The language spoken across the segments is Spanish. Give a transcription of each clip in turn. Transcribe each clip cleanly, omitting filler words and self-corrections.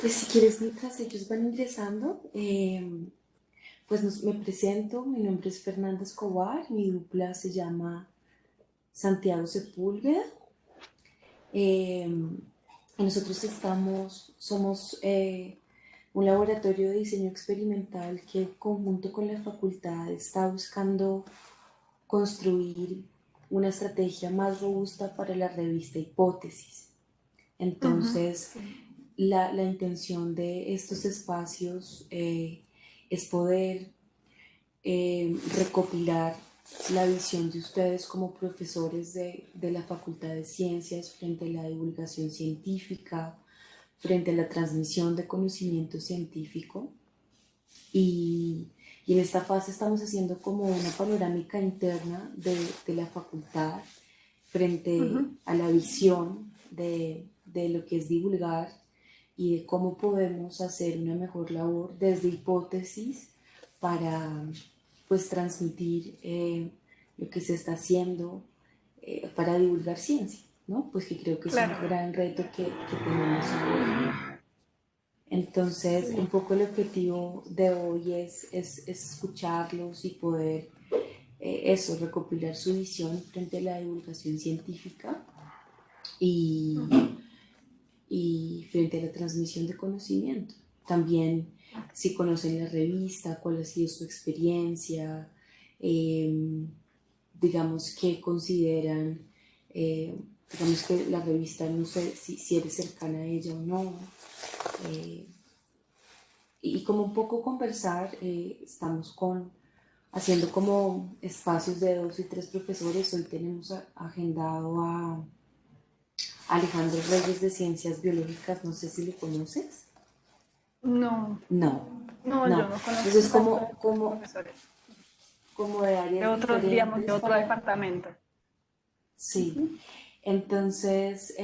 Pues si quieres, mientras ellos van ingresando, pues me presento. Mi nombre es Fernanda Escobar, mi dupla se llama Santiago Sepúlveda. Eh, y nosotros somos un laboratorio de diseño experimental que en conjunto con la facultad está buscando construir una estrategia más robusta para la revista Hipótesis. Ujú. Entonces, la intención de estos espacios es poder recopilar la visión de ustedes como profesores de la Facultad de Ciencias frente a la divulgación científica, frente a la transmisión de conocimiento científico. Y, y en esta fase estamos haciendo como una panorámica interna de la facultad frente Ujú. a la visión de lo que es divulgar y de cómo podemos hacer una mejor labor desde hipótesis para pues transmitir lo que se está haciendo para divulgar ciencia, ¿no? Pues que creo que es un Claro. gran reto que tenemos Ujú. ahora. Entonces, un Sí. poco el objetivo de hoy es escucharlos y poder eso, recopilar su visión frente a la divulgación científica y, Ujú. y frente a la transmisión de conocimiento. También Ok. si conocen la revista, cuál ha sido su experiencia, eh, digamos que consideran, eh, digamos que la revista, no sé si eres cercana a ella o no, eh, y como un poco conversar, estamos haciendo como espacios de 2 y 3 profesores. Hoy tenemos agendado a Alejandro Reyes de Ciencias Biológicas, no sé si lo conoces. No, No, no, no. yo no conozco Entonces el resto de los como, profesores. como de De áreas otros, digamos, de diferentes otro para... departamento. Sí, Ujú. entonces,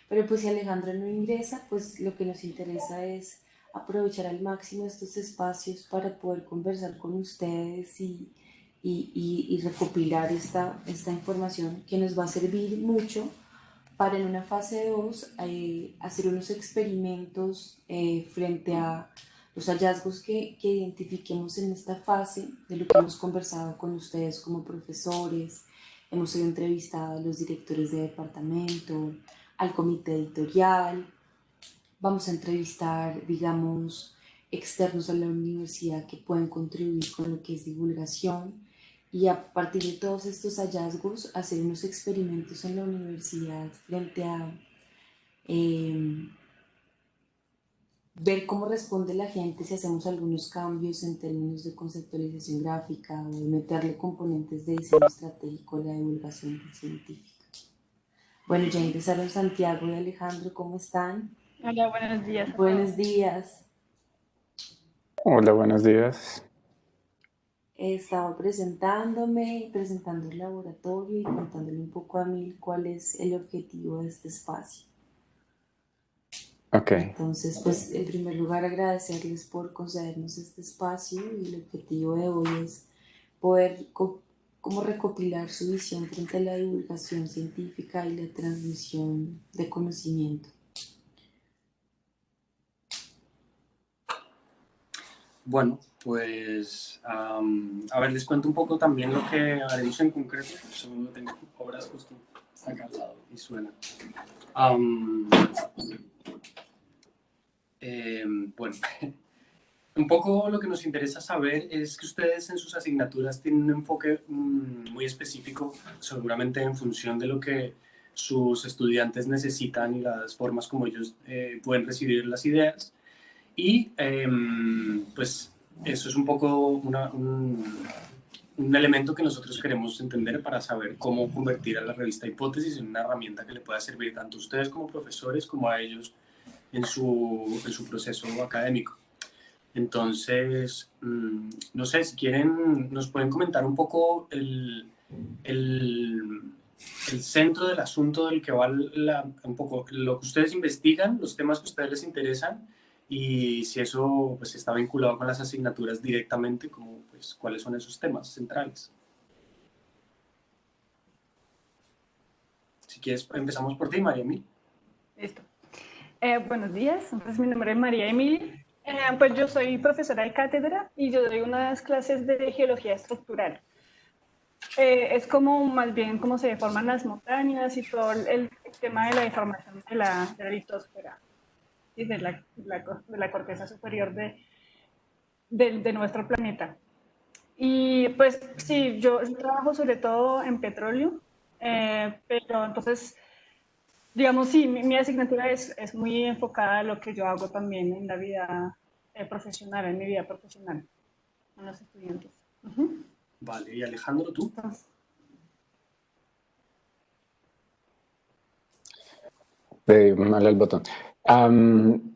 pero pues si Alejandro no ingresa, pues lo que nos interesa es aprovechar al máximo estos espacios para poder conversar con ustedes y recopilar esta información que nos va a servir mucho para en una fase 2 hacer unos experimentos frente a los hallazgos que identifiquemos en esta fase de lo que hemos conversado con ustedes como profesores. Hemos sido entrevistados a los directores de departamento, al comité editorial. Vamos a entrevistar, digamos, externos a la universidad que pueden contribuir con lo que es divulgación y a partir de todos estos hallazgos hacer unos experimentos en la universidad frente a eh, ver cómo responde la gente si hacemos algunos cambios en términos de conceptualización gráfica o de meterle componentes de diseño estratégico a la divulgación científica. Bueno, ya ingresaron Santiago y Alejandro, ¿cómo están? Hola, buenos días a todos. Buenos días. Hola, buenos días. Estaba presentándome, presentando el laboratorio y contándole un poco a mí cuál es el objetivo de este espacio. Ok, Entonces, pues en primer lugar agradecerles por concedernos este espacio y el objetivo de hoy es poder como recopilar su visión frente a la divulgación científica y la transmisión de conocimiento. Bueno, pues a ver, les cuento un poco también lo que haremos en concreto. Solo tengo obras justo acá al lado y suena. Am, bueno, un poco lo que nos interesa saber es que ustedes en sus asignaturas tienen un enfoque muy específico, seguramente en función de lo que sus estudiantes necesitan y las formas como ellos pueden recibir las ideas. Y pues eso es un poco un elemento que nosotros queremos entender para saber cómo convertir a la revista Hipótesis en una herramienta que le pueda servir tanto a ustedes como profesores como a ellos en su proceso académico. Entonces, no sé, si quieren, nos pueden comentar un poco el, el centro del asunto del que va un poco lo que ustedes investigan, los temas que a ustedes les interesan y si eso pues está vinculado con las asignaturas directamente, como pues cuáles son esos temas centrales. Si quieres, empezamos por ti, Mariami. Listo. Buenos días, entonces mi nombre es María Emilia. Pues yo soy profesora de cátedra y yo doy unas clases de geología estructural. Es como más bien cómo se deforman las montañas y todo el tema de la deformación de la litosfera y de la corteza superior de nuestro planeta. Y pues sí, yo trabajo sobre todo en petróleo, pero entonces, digamos, sí, mi asignatura es muy enfocada a lo que yo hago también en la vida profesional, en mi vida profesional, con los estudiantes. Ujú. Vale, y Alejandro, ¿tú? Entonces, Mal al botón. Am,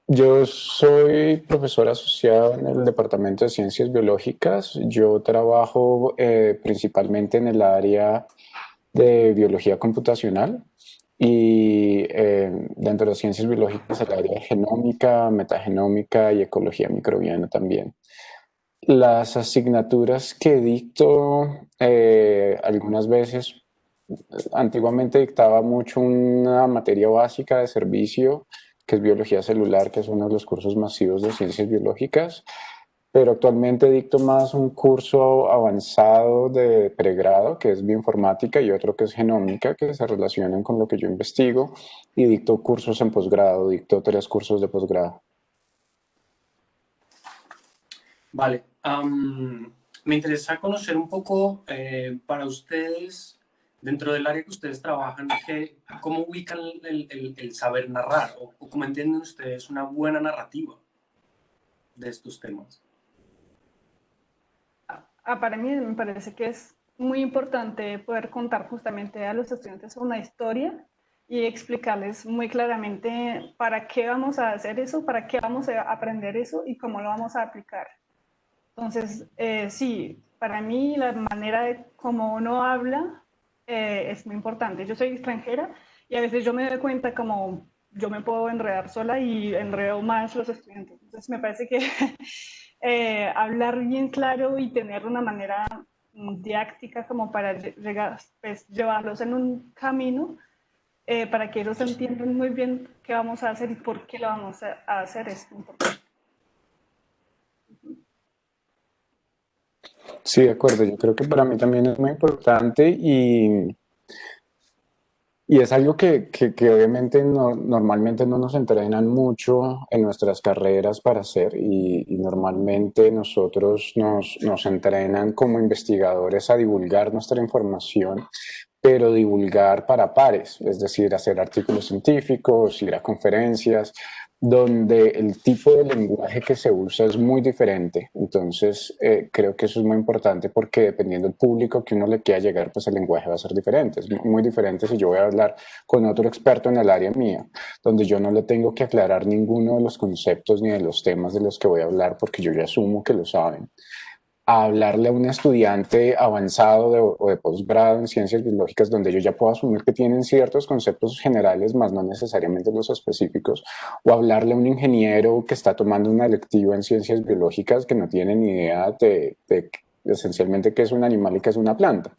yo soy profesor asociado en el Departamento de Ciencias Biológicas. Yo trabajo principalmente en el área de biología computacional y dentro de ciencias biológicas el área de genómica, metagenómica y ecología microbiana también. Las asignaturas que dicto algunas veces, antiguamente dictaba mucho una materia básica de servicio, que es biología celular, que es uno de los cursos masivos de ciencias biológicas, pero actualmente dicto más un curso avanzado de pregrado, que es bioinformática, y otro que es genómica, que se relacionan con lo que yo investigo, y dicto cursos en posgrado, dicto 3 cursos de posgrado. Vale, me interesa conocer un poco para ustedes, dentro del área que ustedes trabajan, cómo ubican el saber narrar o cómo entienden ustedes una buena narrativa de estos temas. para mí me parece que es muy importante poder contar justamente a los estudiantes una historia y explicarles muy claramente para qué vamos a hacer eso, para qué vamos a aprender eso y cómo lo vamos a aplicar. Entonces, sí, para mí la manera de cómo uno habla es muy importante. Yo soy extranjera y a veces yo me doy cuenta como yo me puedo enredar sola y enredo más los estudiantes. Entonces, me parece que hablar bien claro y tener una manera didáctica como para llegar, pues, llevarlos en un camino para que ellos entiendan muy bien qué vamos a hacer y por qué lo vamos a hacer es importante. Sí, de acuerdo. Yo creo que para mí también es muy importante y es algo que obviamente normalmente no nos entrenan mucho en nuestras carreras para hacer y normalmente nosotros nos entrenan como investigadores a divulgar nuestra información, pero divulgar para pares, es decir, hacer artículos científicos, ir a conferencias, donde el tipo de lenguaje que se usa es muy diferente. Entonces, creo que eso es muy importante porque dependiendo del público que uno le quiera llegar, pues el lenguaje va a ser diferente. Es muy diferente si yo voy a hablar con otro experto en el área mía, donde yo no le tengo que aclarar ninguno de los conceptos ni de los temas de los que voy a hablar porque yo ya asumo que lo saben, a hablarle a un estudiante avanzado o de posgrado en ciencias biológicas donde yo ya puedo asumir que tienen ciertos conceptos generales, más no necesariamente los específicos, o hablarle a un ingeniero que está tomando una electiva en ciencias biológicas que no tiene ni idea de esencialmente qué es un animal y qué es una planta.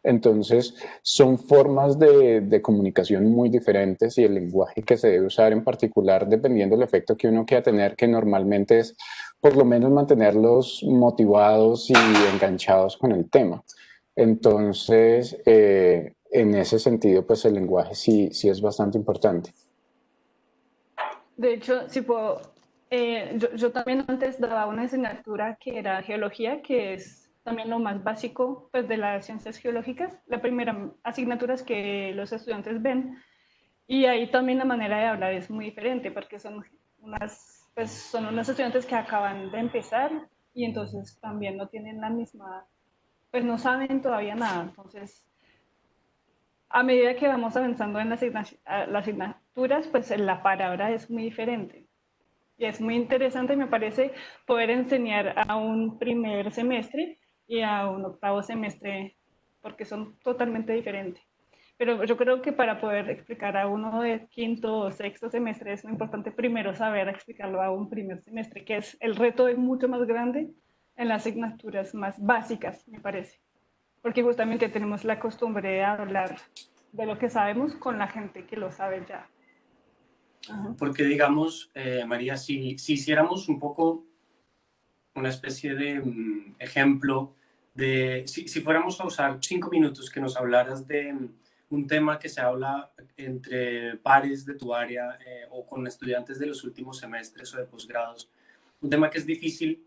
Entonces, son formas de comunicación muy diferentes y el lenguaje que se debe usar en particular, dependiendo del efecto que uno quiera tener, que normalmente es por lo menos mantenerlos motivados y enganchados con el tema. Entonces, en ese sentido, pues el lenguaje sí es bastante importante. De hecho, si puedo, yo también antes daba una asignatura que era geología, que es también lo más básico pues, de las ciencias geológicas. La primera asignatura es que los estudiantes ven y ahí también la manera de hablar es muy diferente porque son unos estudiantes que acaban de empezar y entonces también no tienen la misma, pues no saben todavía nada. Entonces, a medida que vamos avanzando en las asignaturas, pues la palabra es muy diferente. Y es muy interesante, me parece, poder enseñar a un primer semestre y a un octavo semestre, porque son totalmente diferentes. Pero yo creo que para poder explicar a uno de quinto o sexto semestre es muy importante primero saber explicarlo a un primer semestre, que es el reto es mucho más grande en las asignaturas más básicas, me parece. Porque justamente tenemos la costumbre de hablar de lo que sabemos con la gente que lo sabe ya. Ajá. Porque, digamos, María, si hiciéramos un poco una especie de ejemplo de, si fuéramos a usar 5 minutos que nos hablaras de un tema que se habla entre pares de tu área o con estudiantes de los últimos semestres o de posgrados, un tema que es difícil,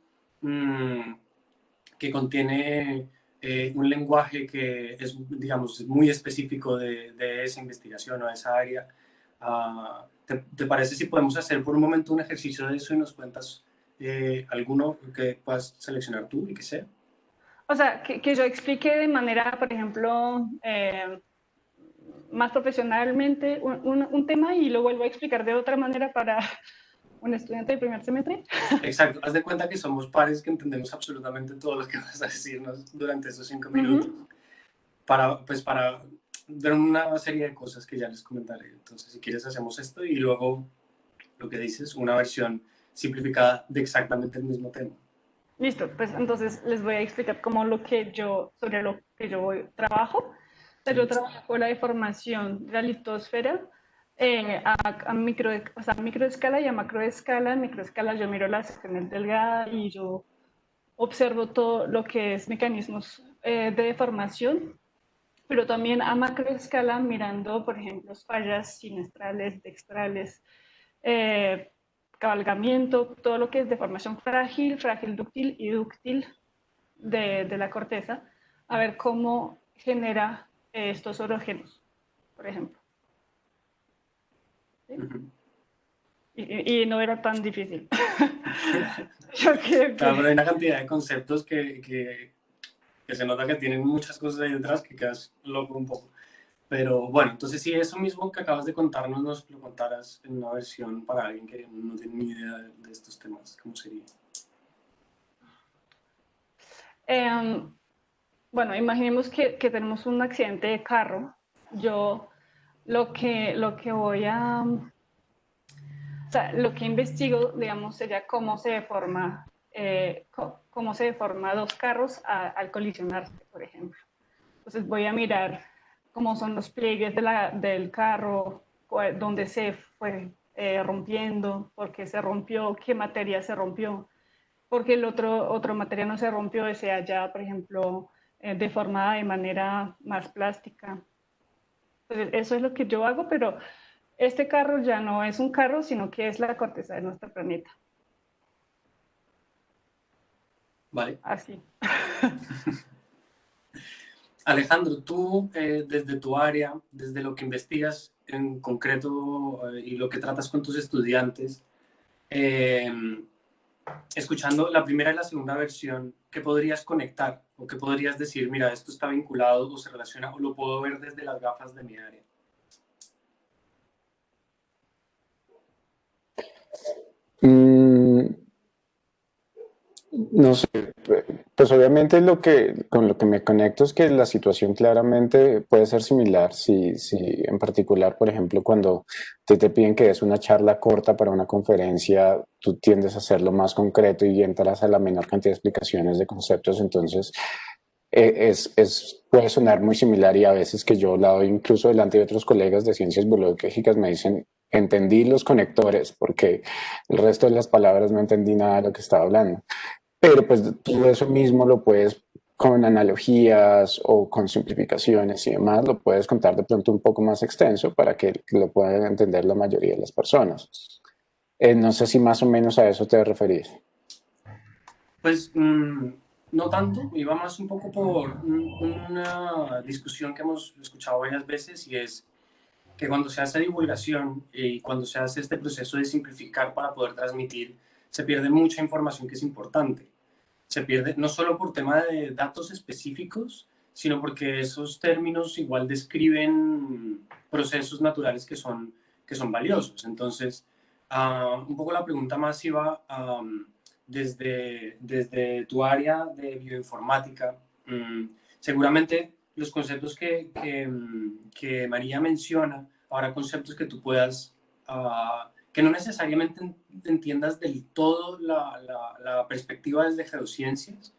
que contiene un lenguaje que es, digamos, muy específico de esa investigación o de esa área. ¿Te parece si podemos hacer por un momento un ejercicio de eso y nos cuentas alguno que puedas seleccionar tú y que sea? O sea, que yo explique de manera, por ejemplo, más profesionalmente un tema y lo vuelvo a explicar de otra manera para un estudiante de primer semestre. Exacto, haz de cuenta que somos pares que entendemos absolutamente todo lo que vas a decirnos durante esos 5 minutos pues para ver una serie de cosas que ya les comentaré. Entonces, si quieres, hacemos esto y luego lo que dices, una versión simplificada de exactamente el mismo tema. Listo, pues entonces les voy a explicar sobre lo que yo trabajo. O sea, yo Sí. trabajo la deformación de la litosfera a microescala y a macroescala. En microescala yo miro la sección delgada y yo observo todo lo que es mecanismos de deformación, pero también a macroescala mirando, por ejemplo, fallas siniestrales, dextrales, eh, cabalgamiento, todo lo que es deformación frágil, frágil dúctil y dúctil de la corteza, a ver cómo genera estos orógenos, por ejemplo. ¿Sí? Uh-huh. Y no era tan difícil. Yo creo Claro, pero hay que... una cantidad de conceptos que se nota que tienen muchas cosas ahí detrás que quedas loco un poco. Pero bueno, entonces si eso mismo que acabas de contarnos nos lo contaras en una versión para alguien que no tiene ni idea de estos temas, ¿cómo sería? Bueno, imaginemos que tenemos un accidente de carro. Yo lo que voy a... O sea, lo que investigo, digamos, sería cómo se deforma dos carros al colisionarse, por ejemplo. Entonces voy a mirar cómo son los pliegues del carro, dónde se fue rompiendo, por qué se rompió, qué materia se rompió, porque el otro materia no se rompió y se haya, por ejemplo, deformada de manera más plástica. Entonces, eso es lo que yo hago, pero este carro ya no es un carro, sino que es la corteza de nuestro planeta. Vale. Así. Alejandro, tú desde tu área, desde lo que investigas en concreto y lo que tratas con tus estudiantes, eh, escuchando la primera y la segunda versión, ¿qué podrías conectar? ¿O qué podrías decir, mira, esto está vinculado o se relaciona o lo puedo ver desde las gafas de mi área? Mm, no sé, pues obviamente con lo que me conecto es que la situación claramente puede ser similar. Si en particular, por ejemplo, cuando te piden que des una charla corta para una conferencia, tú tiendes a hacerlo más concreto y entras a la menor cantidad de explicaciones de conceptos, entonces puede sonar muy similar y a veces que yo la doy incluso delante de otros colegas de ciencias biológicas me dicen, entendí los conectores porque el resto de las palabras no entendí nada de lo que estaba hablando. Pero pues todo eso mismo lo puedes con analogías o con simplificaciones y demás, lo puedes contar de pronto un poco más extenso para que lo puedan entender la mayoría de las personas. No sé si más o menos a eso te referís. Pues no tanto, iba más un poco por una discusión que hemos escuchado varias veces y es que cuando se hace divulgación y cuando se hace este proceso de simplificar para poder transmitir, se pierde mucha información que es importante. Se pierde no solo por tema de datos específicos, sino porque esos términos igual describen procesos naturales que son valiosos. Entonces, un poco la pregunta más iba desde tu área de bioinformática. Seguramente los conceptos que María menciona, ahora conceptos que tú puedas que no necesariamente entiendas del todo la perspectiva desde geociencias,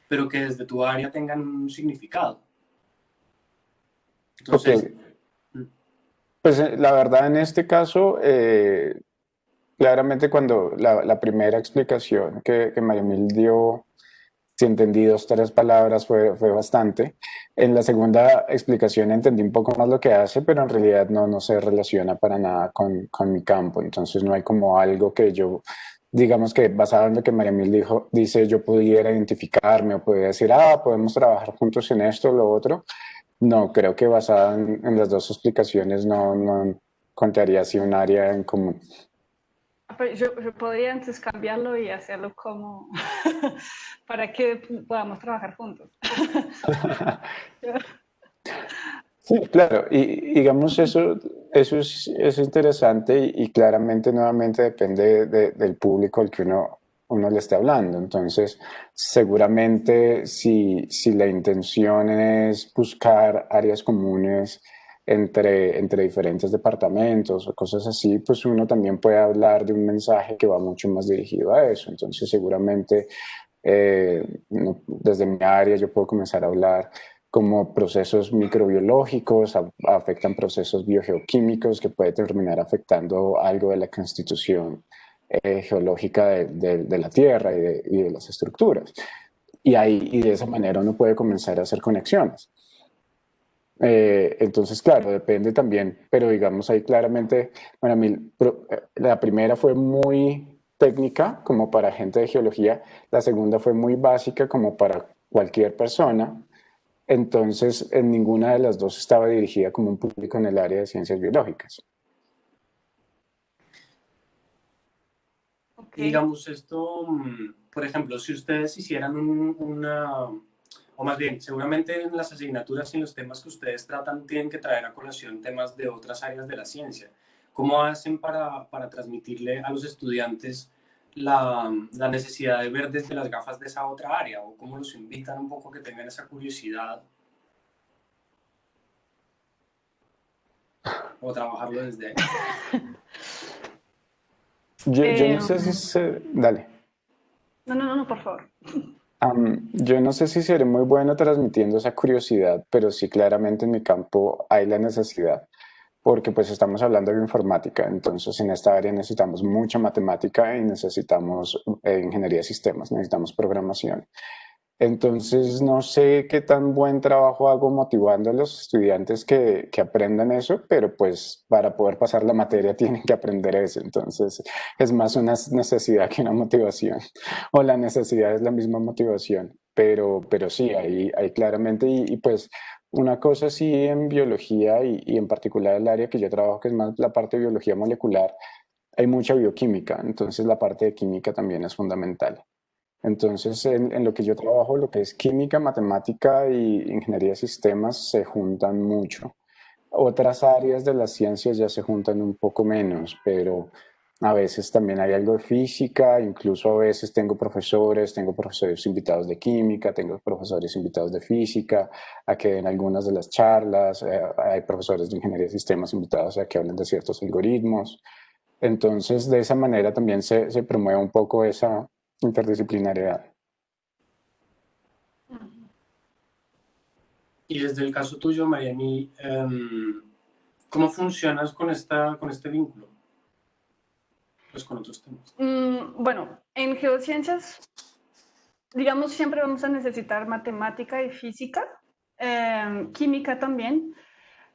pero que desde tu área tengan un significado. Ok, Entonces, Pues la verdad en este caso, claramente cuando la primera explicación que María Emil dio, si entendí dos, tres palabras fue bastante. En la segunda explicación entendí un poco más lo que hace, pero en realidad no se relaciona para nada con mi campo. Entonces no hay como algo que yo, digamos que basado en lo que María Emil dice, yo pudiera identificarme o pudiera decir, ah, podemos trabajar juntos en esto o lo otro. No, creo que basada en las dos explicaciones no contaría así un área en común. Pues yo podría entonces cambiarlo y hacerlo como para que podamos trabajar juntos. Sí, claro, y digamos eso es interesante y claramente nuevamente depende del público al que uno le esté hablando. Entonces, seguramente si la intención es buscar áreas comunes entre diferentes departamentos o cosas así, pues uno también puede hablar de un mensaje que va mucho más dirigido a eso. Entonces, seguramente desde mi área yo puedo comenzar a hablar como procesos microbiológicos, afectan procesos biogeoquímicos que puede terminar afectando algo de la constitución geológica de la Tierra y de las estructuras. Y de esa manera uno puede comenzar a hacer conexiones. Entonces, claro, depende también, pero digamos ahí claramente, bueno, la primera fue muy técnica como para gente de geología, la segunda fue muy básica como para cualquier persona, entonces en ninguna de las dos estaba dirigida como un público en el área de ciencias biológicas. Ok. Y digamos esto, por ejemplo, si ustedes hicieran o más bien, seguramente en las asignaturas y en los temas que ustedes tratan tienen que traer a colación temas de otras áreas de la ciencia. ¿Cómo hacen para transmitirle a los estudiantes la necesidad de ver desde las gafas de esa otra área? ¿O cómo los invitan un poco a que tengan esa curiosidad o trabajarlo desde ahí? Yo no Em, sé si dale. no, por favor. Yo no sé si seré muy bueno transmitiendo esa curiosidad, pero sí claramente en mi campo hay la necesidad, porque pues estamos hablando de informática, entonces en esta área necesitamos mucha matemática y necesitamos ingeniería de sistemas, necesitamos programación. Entonces, no sé qué tan buen trabajo hago motivando a los estudiantes que aprendan eso, pero pues para poder pasar la materia tienen que aprender eso. Entonces, es más una necesidad que una motivación, o la necesidad es la misma motivación, pero sí, hay claramente, pues una cosa sí en biología y en particular el área que yo trabajo, que es más la parte de biología molecular, hay mucha bioquímica, entonces la parte de química también es fundamental. Entonces, en lo que yo trabajo, lo que es química, matemática y ingeniería de sistemas se juntan mucho. Otras áreas de las ciencias ya se juntan un poco menos, pero a veces también hay algo de física, incluso a veces tengo profesores invitados de química, tengo profesores invitados de física, a que den algunas de las charlas, hay profesores de ingeniería de sistemas invitados a que hablen de ciertos algoritmos. Entonces, de esa manera también se promueve un poco esa interdisciplinariedad. Y desde el caso tuyo, Mariani, ¿cómo funcionas con este vínculo? Pues con otros temas. Bueno, en geociencias, digamos, siempre vamos a necesitar matemática y física, química también,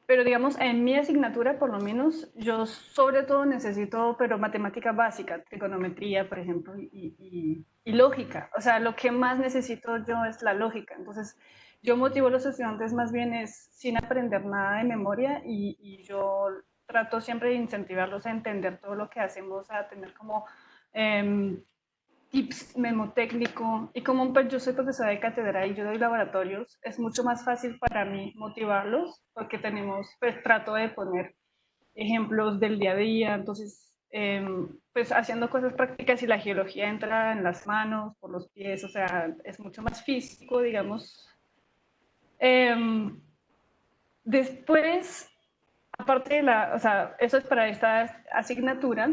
pero digamos, en mi asignatura, por lo menos, yo sobre todo necesito, pero matemática básica, trigonometría, por ejemplo, y lógica. O sea, lo que más necesito yo es la lógica. Entonces, yo motivo a los estudiantes más bien es sin aprender nada de memoria y yo trato siempre de incentivarlos a entender todo lo que hacemos, a tener como tips memotécnico y como pues yo soy profesora de cátedra y yo doy laboratorios, es mucho más fácil para mí motivarlos porque tenemos, pues trato de poner ejemplos del día a día, entonces pues haciendo cosas prácticas y la geología entra en las manos, por los pies, o sea, es mucho más físico, digamos. Eh, Después, aparte de o sea, eso es para esta asignatura,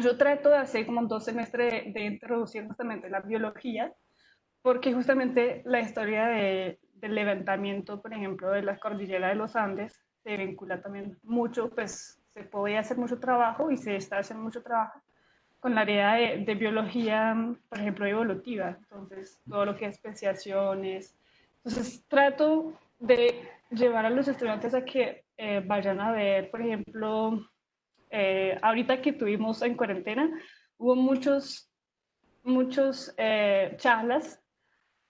yo trato de hacer como 2 semestres de introducir justamente la biología, porque justamente la historia del levantamiento, por ejemplo, de la cordillera de los Andes, se vincula también mucho, pues se puede hacer mucho trabajo y se está haciendo mucho trabajo con el área de biología, por ejemplo, evolutiva. Entonces, todo lo que es especiaciones. Entonces, trato de llevar a los estudiantes a que vayan a ver, por ejemplo, ahorita que tuvimos en cuarentena, hubo muchos charlas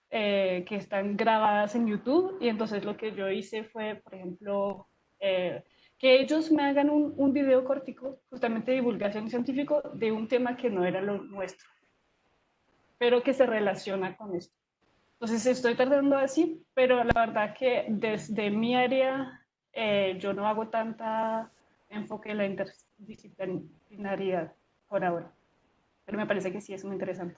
que están grabadas en YouTube y entonces lo que yo hice fue, por ejemplo, que ellos me hagan un video cortico, justamente de divulgación científica de un tema que no era lo nuestro, pero que se relaciona con esto. Entonces estoy tratando así, pero la verdad que desde mi área yo no hago tanta enfoque en la interdisciplinaridad por ahora, pero me parece que sí es muy interesante.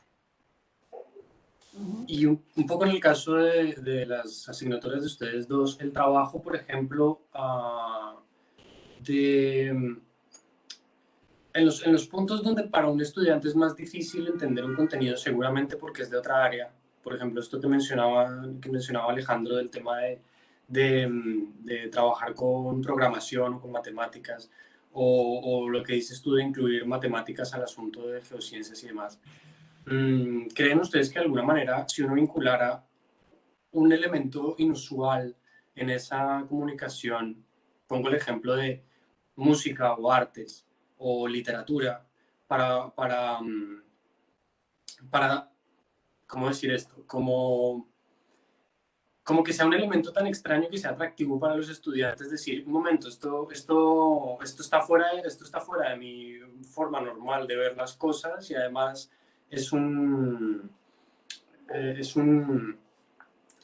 Y un poco en el caso de las asignaturas de ustedes dos, el trabajo, por ejemplo, en los puntos donde para un estudiante es más difícil entender un contenido, seguramente porque es de otra área. Por ejemplo, esto que mencionaba Alejandro del tema de trabajar con programación o con matemáticas, o lo que dices tú de incluir matemáticas al asunto de geociencias y demás. ¿Creen ustedes que de alguna manera, si uno vinculara un elemento inusual en esa comunicación, pongo el ejemplo de música o artes o literatura, para ¿cómo decir esto? Como que sea un elemento tan extraño que sea atractivo para los estudiantes, decir, un momento, esto está fuera de mi forma normal de ver las cosas y además es un, es un,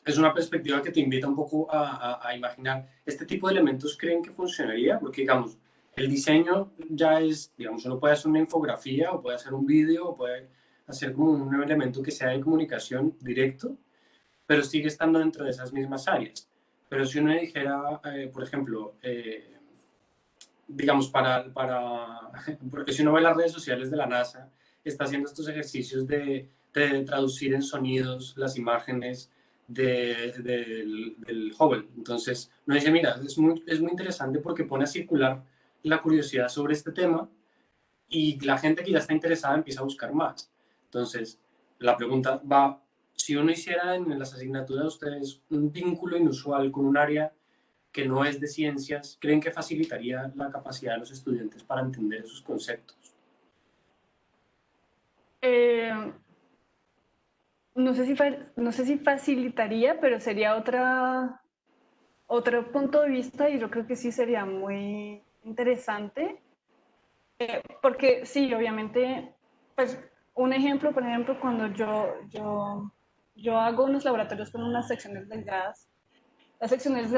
es una perspectiva que te invita un poco a imaginar. ¿Este tipo de elementos creen que funcionaría? Porque, digamos, el diseño ya es, digamos, uno puede hacer una infografía o puede hacer un vídeo o puede hacer como un elemento que sea de comunicación directo, pero sigue estando dentro de esas mismas áreas. Pero si uno dijera, por ejemplo, digamos, porque si uno ve las redes sociales de la NASA, está haciendo estos ejercicios de traducir en sonidos las imágenes del Hubble. Entonces, uno dice, mira, es muy interesante porque pone a circular la curiosidad sobre este tema y la gente que ya está interesada empieza a buscar más. Entonces, la pregunta va, si uno hiciera en las asignaturas de ustedes un vínculo inusual con un área que no es de ciencias, ¿creen que facilitaría la capacidad de los estudiantes para entender esos conceptos? No sé si facilitaría, pero sería otro punto de vista y yo creo que sí sería muy interesante, porque sí, obviamente, pues un ejemplo, por ejemplo, cuando yo hago unos laboratorios con unas secciones delgadas, las secciones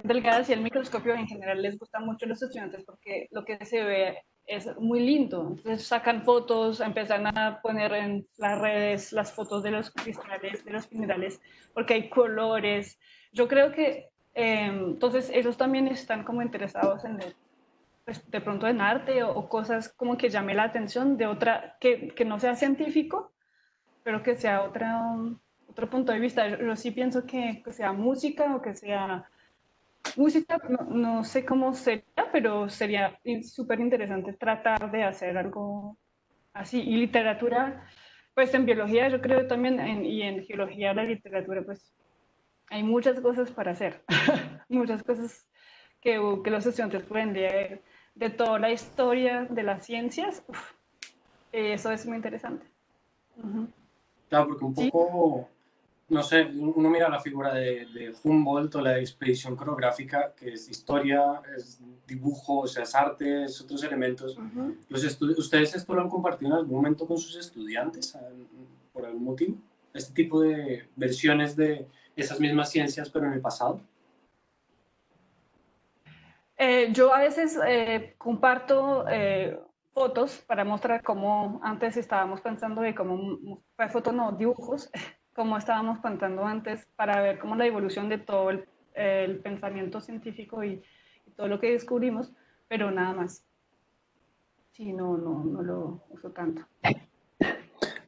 delgadas y el microscopio en general les gusta mucho a los estudiantes porque lo que se ve es muy lindo. Entonces sacan fotos, empiezan a poner en las redes las fotos de los cristales, de los minerales, porque hay colores. Yo creo que entonces ellos también están como interesados en pues, de pronto en arte o cosas como que llame la atención de otra, que no sea científico, pero que sea otro punto de vista. Yo sí pienso que sea música o que sea música, no sé cómo sería, pero sería súper interesante tratar de hacer algo así. Y literatura, pues en biología yo creo también, y en geología la literatura, pues hay muchas cosas para hacer, muchas cosas que los estudiantes pueden leer de toda la historia de las ciencias. Uf, eso es muy interesante. Claro, porque un Sí. poco, no sé, uno mira la figura de Humboldt o la expedición coreográfica, que es historia, es dibujo, o sea, es arte, es otros elementos. ¿Ustedes esto lo han compartido en algún momento con sus estudiantes, por algún motivo? Este tipo de versiones de esas mismas ciencias, pero en el pasado. Yo a veces comparto fotos para mostrar cómo antes estábamos pensando de cómo, fotos no, dibujos, cómo estábamos pensando antes para ver cómo la evolución de todo el pensamiento científico y todo lo que descubrimos, pero nada más. Sí, no lo uso tanto.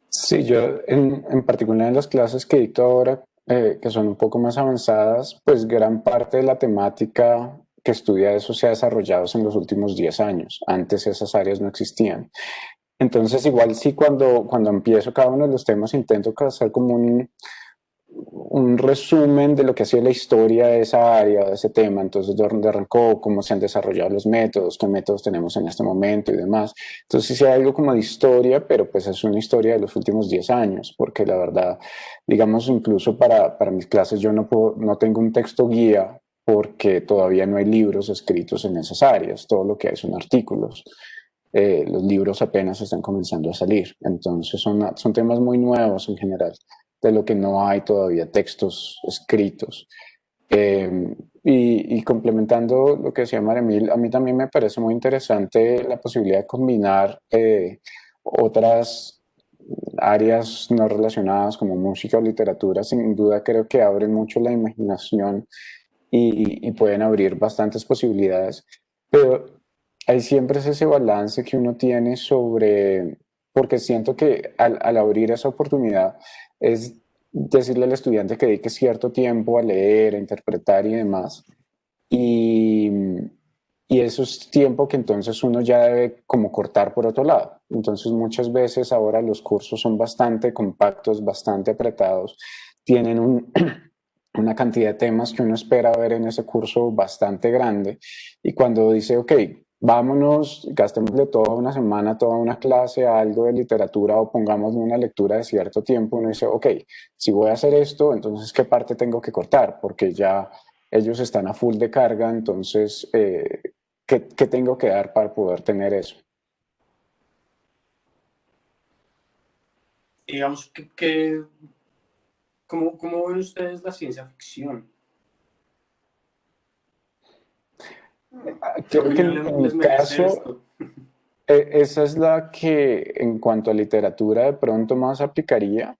Sí, yo en particular en las clases que dicto ahora, que son un poco más avanzadas, pues gran parte de la temática que estudia eso se ha desarrollado en los últimos 10 años. Antes esas áreas no existían. Entonces, igual sí, cuando empiezo cada uno de los temas, intento hacer como un resumen de lo que ha sido la historia de esa área, de ese tema, entonces de dónde arrancó, cómo se han desarrollado los métodos, qué métodos tenemos en este momento y demás. Entonces sí hay algo como de historia, pero pues es una historia de los últimos 10 años, porque la verdad, digamos, incluso para mis clases yo no tengo un texto guía porque todavía no hay libros escritos en esas áreas, todo lo que hay son artículos. Los libros apenas están comenzando a salir, entonces son temas muy nuevos en general, de lo que no hay todavía textos escritos. Y complementando lo que decía Maremil, a mí también me parece muy interesante la posibilidad de combinar otras áreas no relacionadas como música o literatura. Sin duda creo que abren mucho la imaginación y pueden abrir bastantes posibilidades, pero hay siempre es ese balance que uno tiene sobre, porque siento que al abrir esa oportunidad es decirle al estudiante que dedique cierto tiempo a leer, a interpretar y demás, y, y eso es tiempo que entonces uno ya debe como cortar por otro lado. Entonces muchas veces ahora los cursos son bastante compactos, bastante apretados, tienen una cantidad de temas que uno espera ver en ese curso bastante grande, y cuando dice, ok, vámonos, gastémosle toda una semana, toda una clase a algo de literatura o pongámosle una lectura de cierto tiempo, uno dice, ok, si voy a hacer esto, entonces ¿qué parte tengo que cortar? Porque ya ellos están a full de carga, entonces, ¿qué tengo que dar para poder tener eso? Digamos, ¿cómo ven ustedes la ciencia ficción? ¿Qué Creo que opinión en mi les merece caso, esto? esa es la que en cuanto a literatura de pronto más aplicaría,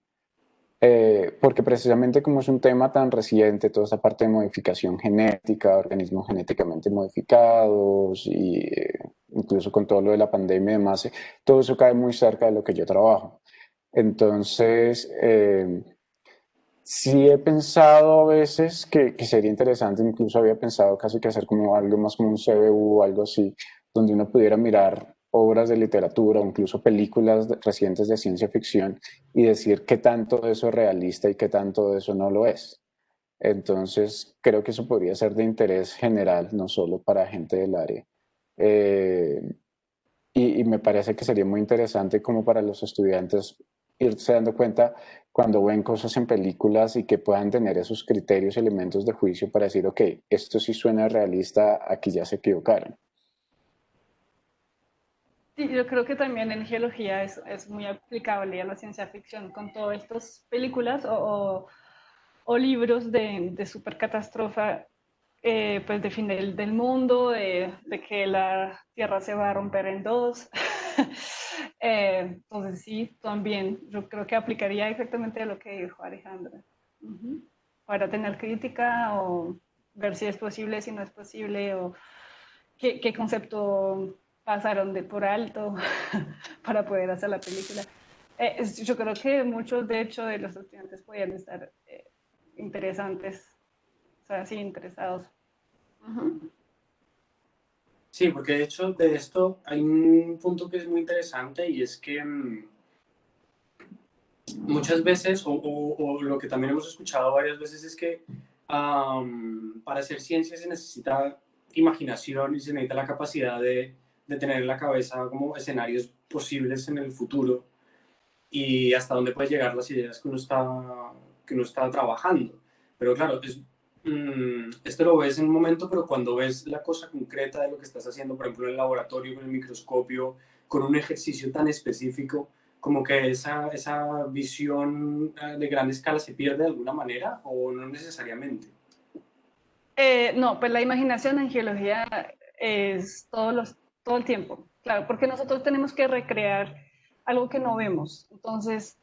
porque precisamente como es un tema tan reciente, toda esta parte de modificación genética, organismos genéticamente modificados y incluso con todo lo de la pandemia y demás, todo eso cae muy cerca de lo que yo trabajo. Entonces, sí he pensado a veces que sería interesante, incluso había pensado casi que hacer como algo más como un CBU o algo así, donde uno pudiera mirar obras de literatura o incluso películas recientes de ciencia ficción y decir qué tanto de eso es realista y qué tanto de eso no lo es. Entonces, creo que eso podría ser de interés general, no solo para gente del área. Eh, y me parece que sería muy interesante como para los estudiantes irse dando cuenta cuando ven cosas en películas y que puedan tener esos criterios y elementos de juicio para decir, ok, esto sí suena realista, aquí ya se equivocaron. Sí, yo creo que también en geología es muy aplicable a la ciencia ficción con todas estas películas o libros de supercatástrofe, pues de fin del mundo, de que la Tierra se va a romper en dos. Entonces sí, también yo creo que aplicaría exactamente lo que dijo Alejandra. Ujú. Para tener crítica o ver si es posible, si no es posible, o qué concepto pasaron de por alto para poder hacer la película. Yo creo que muchos, de hecho, de los estudiantes podían estar interesantes, o sea, sí, interesados. Uh-huh. Sí, porque de hecho de esto hay un punto que es muy interesante y es que muchas veces, o lo que también hemos escuchado varias veces, es que para hacer ciencia se necesita imaginación y se necesita la capacidad de tener en la cabeza como escenarios posibles en el futuro y hasta dónde puede llegar las ideas que uno está trabajando. Pero claro, esto lo ves en un momento, pero cuando ves la cosa concreta de lo que estás haciendo, por ejemplo, en el laboratorio, con el microscopio, con un ejercicio tan específico, como que esa visión de gran escala se pierde de alguna manera o no necesariamente. No, pues la imaginación en geología es todo el tiempo, claro, porque nosotros tenemos que recrear algo que no vemos. Entonces,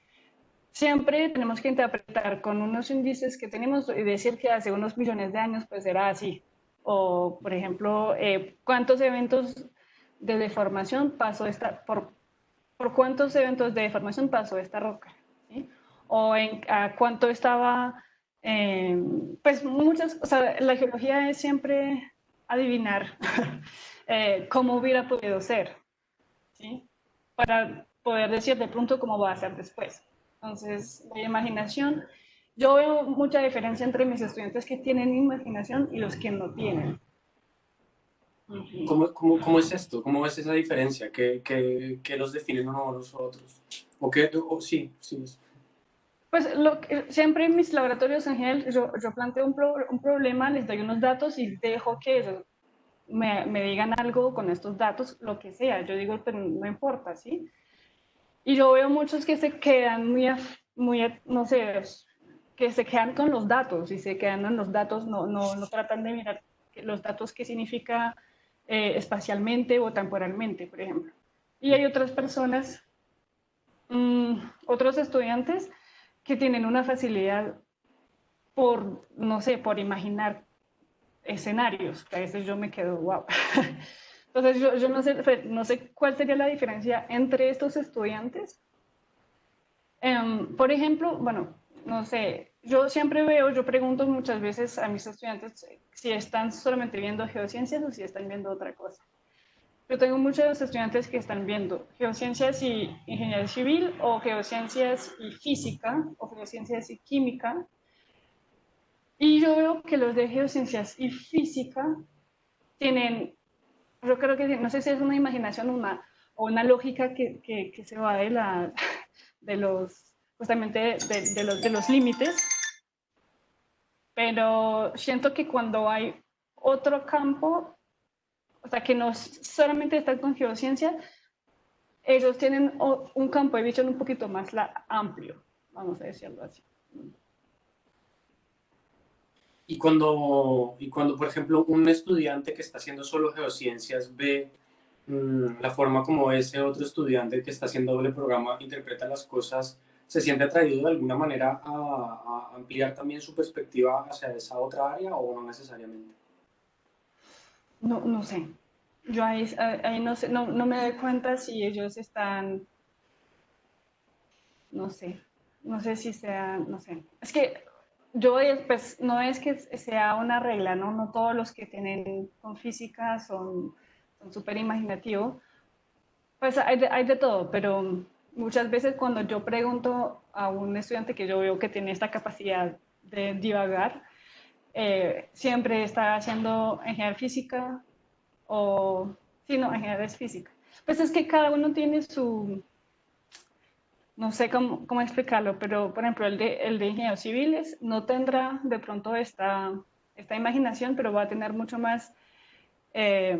siempre tenemos que interpretar con unos índices que tenemos y decir que hace unos millones de años pues era así. O, por ejemplo, cuántos eventos de deformación pasó por cuántos eventos de deformación pasó esta roca. ¿Sí? O a cuánto estaba, pues muchas, o sea, la geología es siempre adivinar cómo hubiera podido ser, ¿sí? Para poder decir de pronto cómo va a ser después. Entonces, la imaginación, yo veo mucha diferencia entre mis estudiantes que tienen imaginación y los que no tienen. ¿Cómo es esto? ¿Cómo es esa diferencia? ¿Qué los definen unos a los otros? Sí, sí. Pues siempre en mis laboratorios en general yo planteo un problema, les doy unos datos y dejo que ellos me digan algo con estos datos, lo que sea. Yo digo, pero no importa, ¿sí? Y yo veo muchos que se quedan no sé, que se quedan con los datos y se quedan en los datos, no tratan de mirar los datos qué significa espacialmente o temporalmente, por ejemplo. Y hay otras personas, otros estudiantes que tienen una facilidad por, no sé, por imaginar escenarios, que a veces yo me quedo, wow. Entonces yo no sé cuál sería la diferencia entre estos estudiantes. Por ejemplo, bueno, no sé, yo pregunto muchas veces a mis estudiantes si están solamente viendo geociencias o si están viendo otra cosa. Yo tengo muchos estudiantes que están viendo geociencias y ingeniería civil o geociencias y física o geociencias y química. Y yo veo que los de geociencias y física tienen, yo creo que no sé si es una imaginación o una lógica que se va de los, justamente de los límites, pero siento que cuando hay otro campo, o sea, que no solamente están con geociencia, ellos tienen un campo de visión un poquito más amplio, vamos a decirlo así. Y cuando, por ejemplo, un estudiante que está haciendo solo geociencias ve la forma como ese otro estudiante que está haciendo doble programa interpreta las cosas, ¿se siente atraído de alguna manera a ampliar también su perspectiva hacia esa otra área o no necesariamente? No sé. Yo ahí no sé, no me doy cuenta si ellos están, no sé, no sé si sea, no sé. Es que pues, no es que sea una regla, ¿no? No todos los que tienen con física son súper imaginativos. Pues hay de todo, pero muchas veces cuando yo pregunto a un estudiante que yo veo que tiene esta capacidad de divagar, siempre está haciendo ingeniería física o, sí, no, ingeniería es física. Pues es que cada uno tiene no sé cómo explicarlo, pero por ejemplo el de ingenieros civiles no tendrá de pronto esta imaginación, pero va a tener mucho más eh,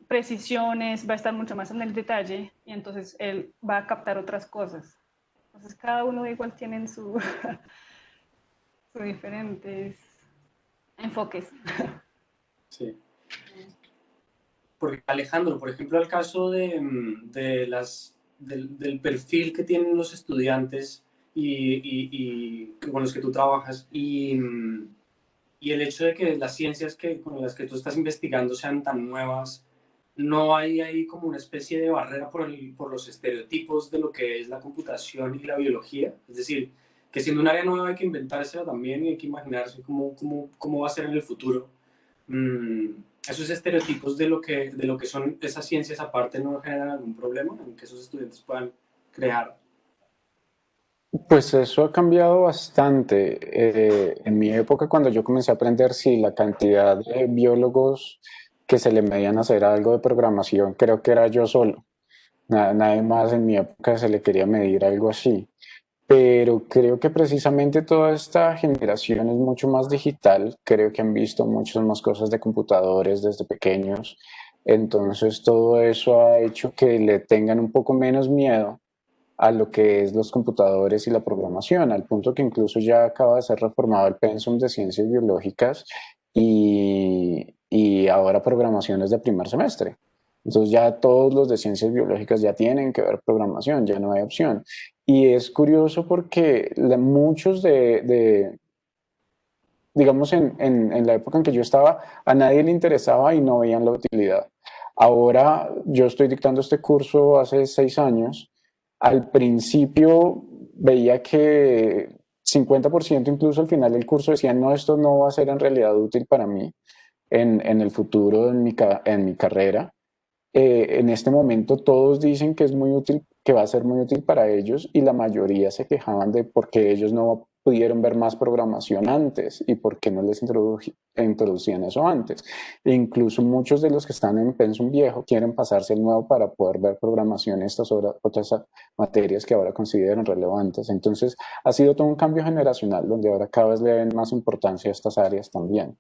precisiones, va a estar mucho más en el detalle y entonces él va a captar otras cosas. Entonces cada uno igual tiene sus diferentes enfoques. Sí. Porque Alejandro, por ejemplo, el caso del perfil que tienen los estudiantes y con los que tú trabajas y el hecho de que las ciencias con las que tú estás investigando sean tan nuevas, no hay ahí como una especie de barrera por los estereotipos de lo que es la computación y la biología. Es decir, que siendo un área nueva hay que inventársela también y hay que imaginarse cómo va a ser en el futuro. Mm, esos estereotipos de lo que son esas ciencias aparte no generan algún problema en que esos estudiantes puedan crear. Pues eso ha cambiado bastante. En mi época, cuando yo comencé a aprender, sí, la cantidad de biólogos que se le medían a hacer algo de programación, creo que era yo solo. Nadie más en mi época se le quería medir algo así. Pero creo que precisamente toda esta generación es mucho más digital. Creo que han visto muchas más cosas de computadores desde pequeños. Entonces todo eso ha hecho que le tengan un poco menos miedo a lo que es los computadores y la programación, al punto que incluso ya acaba de ser reformado el pensum de ciencias biológicas y ahora programación es de primer semestre. Entonces ya todos los de ciencias biológicas ya tienen que ver programación, ya no hay opción. Y es curioso porque muchos digamos, en la época en que yo estaba, a nadie le interesaba y no veían la utilidad. Ahora yo estoy dictando este curso hace 6 años. Al principio veía que 50% incluso al final del curso decían, no, esto no va a ser en realidad útil para mí. en el futuro, en mi carrera. En este momento todos dicen que es muy útil, que va a ser muy útil para ellos y la mayoría se quejaban de por qué ellos no pudieron ver más programación antes y por qué no les introducían eso antes. E incluso muchos de los que están en Pensum viejo quieren pasarse al nuevo para poder ver programación y estas otras materias que ahora consideran relevantes. Entonces ha sido todo un cambio generacional donde ahora cada vez le den más importancia a estas áreas también,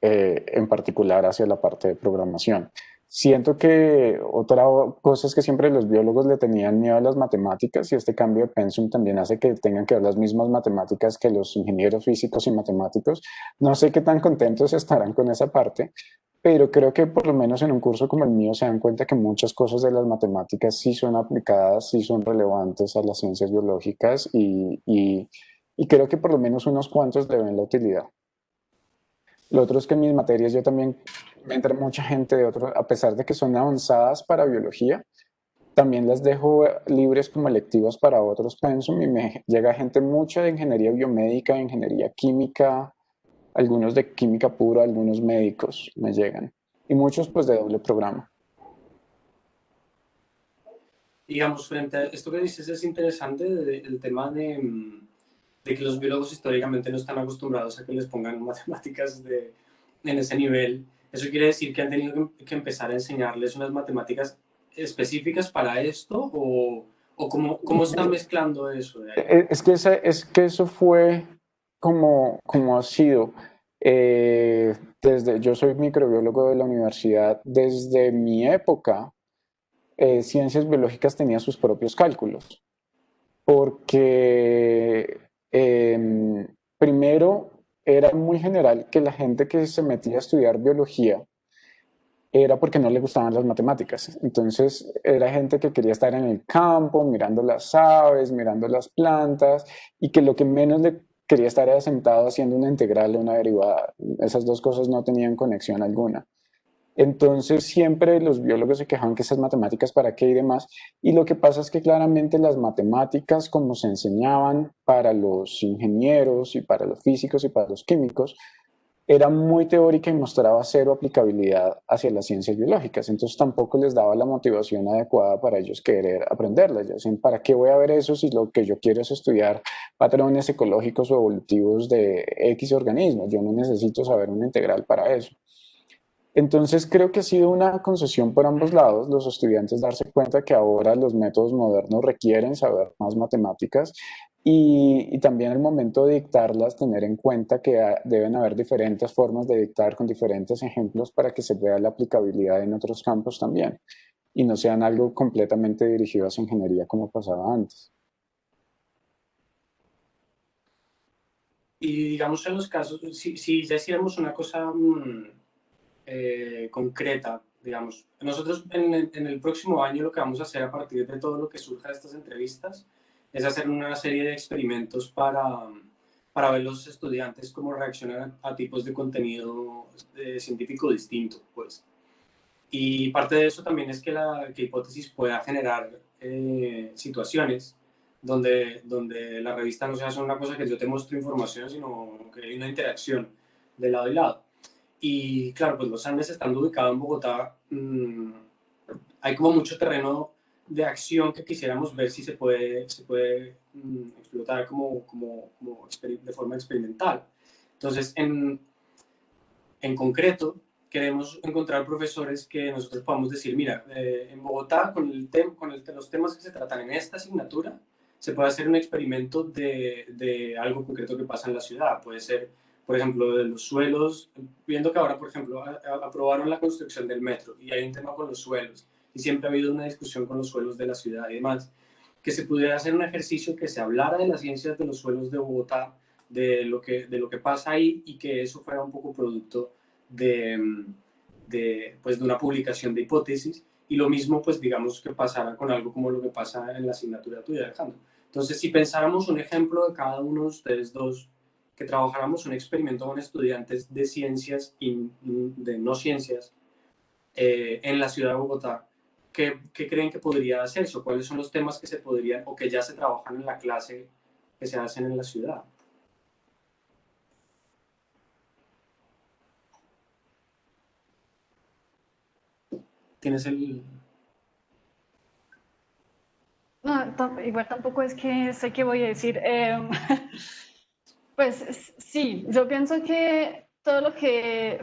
en particular hacia la parte de programación. Siento que otra cosa es que siempre los biólogos le tenían miedo a las matemáticas y este cambio de pensum también hace que tengan que ver las mismas matemáticas que los ingenieros físicos y matemáticos. No sé qué tan contentos estarán con esa parte, pero creo que por lo menos en un curso como el mío se dan cuenta que muchas cosas de las matemáticas sí son aplicadas, sí son relevantes a las ciencias biológicas y creo que por lo menos unos cuantos le ven la utilidad. Lo otro es que en mis materias yo también me entra mucha gente de otros, a pesar de que son avanzadas para biología, también las dejo libres como electivas para otros pensum y me llega gente mucha de ingeniería biomédica, de ingeniería química, algunos de química pura, algunos médicos me llegan y muchos pues de doble programa. Digamos, frente a esto que dices es interesante, el tema de que los biólogos históricamente no están acostumbrados a que les pongan matemáticas en ese nivel. Eso quiere decir que han tenido que empezar a enseñarles unas matemáticas específicas para esto o cómo están mezclando eso de ahí. Es que eso fue como ha sido. Yo soy microbiólogo de la universidad. Desde mi época, ciencias biológicas tenía sus propios cálculos, porque primero era muy general que la gente que se metía a estudiar biología era porque no le gustaban las matemáticas. Entonces era gente que quería estar en el campo, mirando las aves, mirando las plantas, y que lo que menos le quería estar era sentado haciendo una integral o una derivada. Esas dos cosas no tenían conexión alguna. Entonces siempre los biólogos se quejaban que esas matemáticas para qué y demás. Y lo que pasa es que claramente las matemáticas como se enseñaban para los ingenieros y para los físicos y para los químicos, era muy teórica y mostraba cero aplicabilidad hacia las ciencias biológicas. Entonces tampoco les daba la motivación adecuada para ellos querer aprenderlas. Ya decían, ¿para qué voy a ver eso si lo que yo quiero es estudiar patrones ecológicos o evolutivos de X organismos? Yo no necesito saber una integral para eso. Entonces creo que ha sido una concesión por ambos lados, los estudiantes darse cuenta que ahora los métodos modernos requieren saber más matemáticas y también al momento de dictarlas tener en cuenta que deben haber diferentes formas de dictar con diferentes ejemplos para que se vea la aplicabilidad en otros campos también y no sean algo completamente dirigido hacia ingeniería como pasaba antes. Y digamos en los casos, si ya hiciéramos una cosa concreta, digamos, nosotros en el próximo año lo que vamos a hacer a partir de todo lo que surja de estas entrevistas es hacer una serie de experimentos para ver los estudiantes cómo reaccionan a tipos de contenido científico distinto, pues. Y parte de eso también es que la hipótesis pueda generar situaciones donde la revista no sea solo una cosa que yo te muestro información, sino que hay una interacción de lado y lado. Y claro, pues los Andes estando ubicados en Bogotá, hay como mucho terreno de acción que quisiéramos ver si se puede explotar de forma experimental. Entonces, en concreto, queremos encontrar profesores que nosotros podamos decir, mira, en Bogotá, los temas que se tratan en esta asignatura, se puede hacer un experimento de algo concreto que pasa en la ciudad. Puede ser, por ejemplo, de los suelos, viendo que ahora, por ejemplo, aprobaron la construcción del metro y hay un tema con los suelos, y siempre ha habido una discusión con los suelos de la ciudad y demás, que se pudiera hacer un ejercicio que se hablara de las ciencias de los suelos de Bogotá, de lo que pasa ahí y que eso fuera un poco producto pues, de una publicación de hipótesis y lo mismo, pues digamos que pasara con algo como lo que pasa en la asignatura tuya, Alejandro. Entonces, si pensáramos un ejemplo de cada uno de ustedes dos, que trabajáramos un experimento con estudiantes de ciencias y de no ciencias en la ciudad de Bogotá, ¿qué creen que podría hacerse? ¿O cuáles son los temas que se podrían o que ya se trabajan en la clase que se hacen en la ciudad? tienes el... No, igual tampoco es que sé qué voy a decir. Pues sí, yo pienso que todo lo que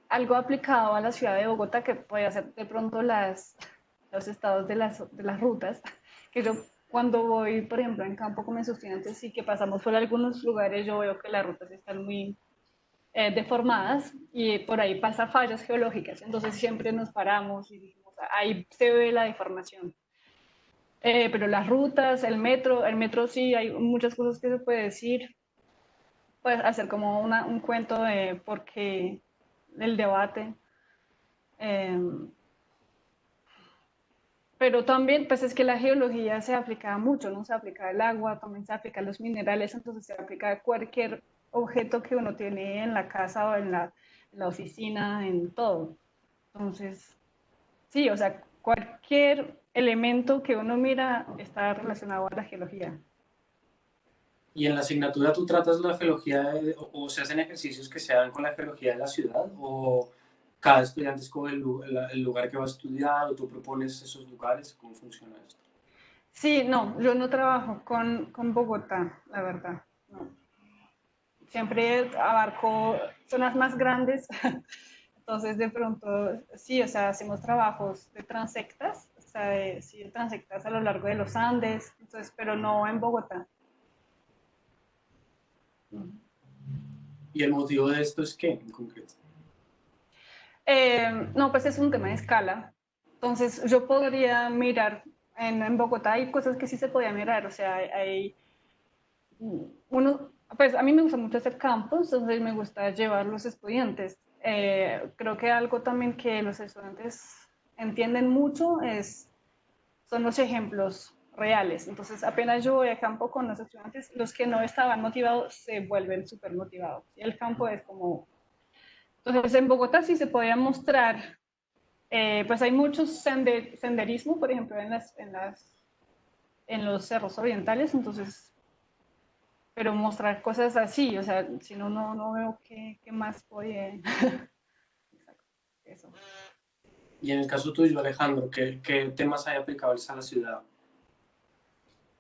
algo aplicado a la ciudad de Bogotá, que puede ser de pronto los estados de las rutas, que yo cuando voy, por ejemplo, en campo con mis estudiantes y que pasamos por algunos lugares, yo veo que las rutas están muy deformadas y por ahí pasa fallas geológicas, entonces siempre nos paramos y dijimos, ahí se ve la deformación. Pero las rutas, el metro sí, hay muchas cosas que se puede decir, puedes hacer como un cuento de por qué el debate. Eh, pero también, pues es que la geología se aplica mucho, ¿no? Se aplica al agua, también se aplica a los minerales, entonces se aplica a cualquier objeto que uno tiene en la casa o en la oficina, en todo. Entonces, sí, o sea, cualquier elemento que uno mira está relacionado a la geología. ¿Y en la asignatura tú tratas la geología o se hacen ejercicios que se hagan con la geología de la ciudad o cada estudiante escoge el lugar que va a estudiar o tú propones esos lugares? ¿Cómo funciona esto? Sí, no, yo no trabajo con Bogotá, la verdad. No. Siempre abarco zonas más grandes, entonces de pronto, sí, o sea, hacemos trabajos de transectas, o sea, sí, de transectas a lo largo de los Andes, entonces, pero no en Bogotá. ¿Y el motivo de esto es qué en concreto? No, pues es un tema de escala. Entonces, yo podría mirar en Bogotá, hay cosas que sí se podían mirar, o sea, hay uno, pues a mí me gusta mucho hacer campos, entonces me gusta llevar los estudiantes. Creo que algo también que los estudiantes entienden mucho son los ejemplos reales. Entonces, apenas yo voy a campo con los estudiantes, los que no estaban motivados se vuelven súper motivados. Y el campo es como... Entonces, en Bogotá sí se podía mostrar, pues hay muchos senderismo, por ejemplo, en los cerros orientales, entonces pero mostrar cosas así, o sea, si no, no veo qué más puede. Exacto, eso. Y en el caso tuyo, Alejandro, ¿qué temas hay aplicables a la ciudad?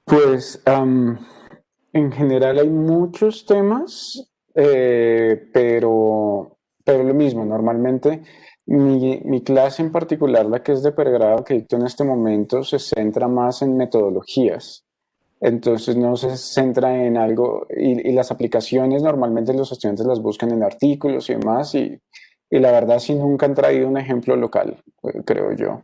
Pues en general hay muchos temas, pero lo mismo, normalmente mi clase en particular, la que es de pregrado que dicto en este momento, se centra más en metodologías. Entonces no se centra en algo y las aplicaciones normalmente los estudiantes las buscan en artículos y demás y la verdad sí nunca han traído un ejemplo local, creo yo.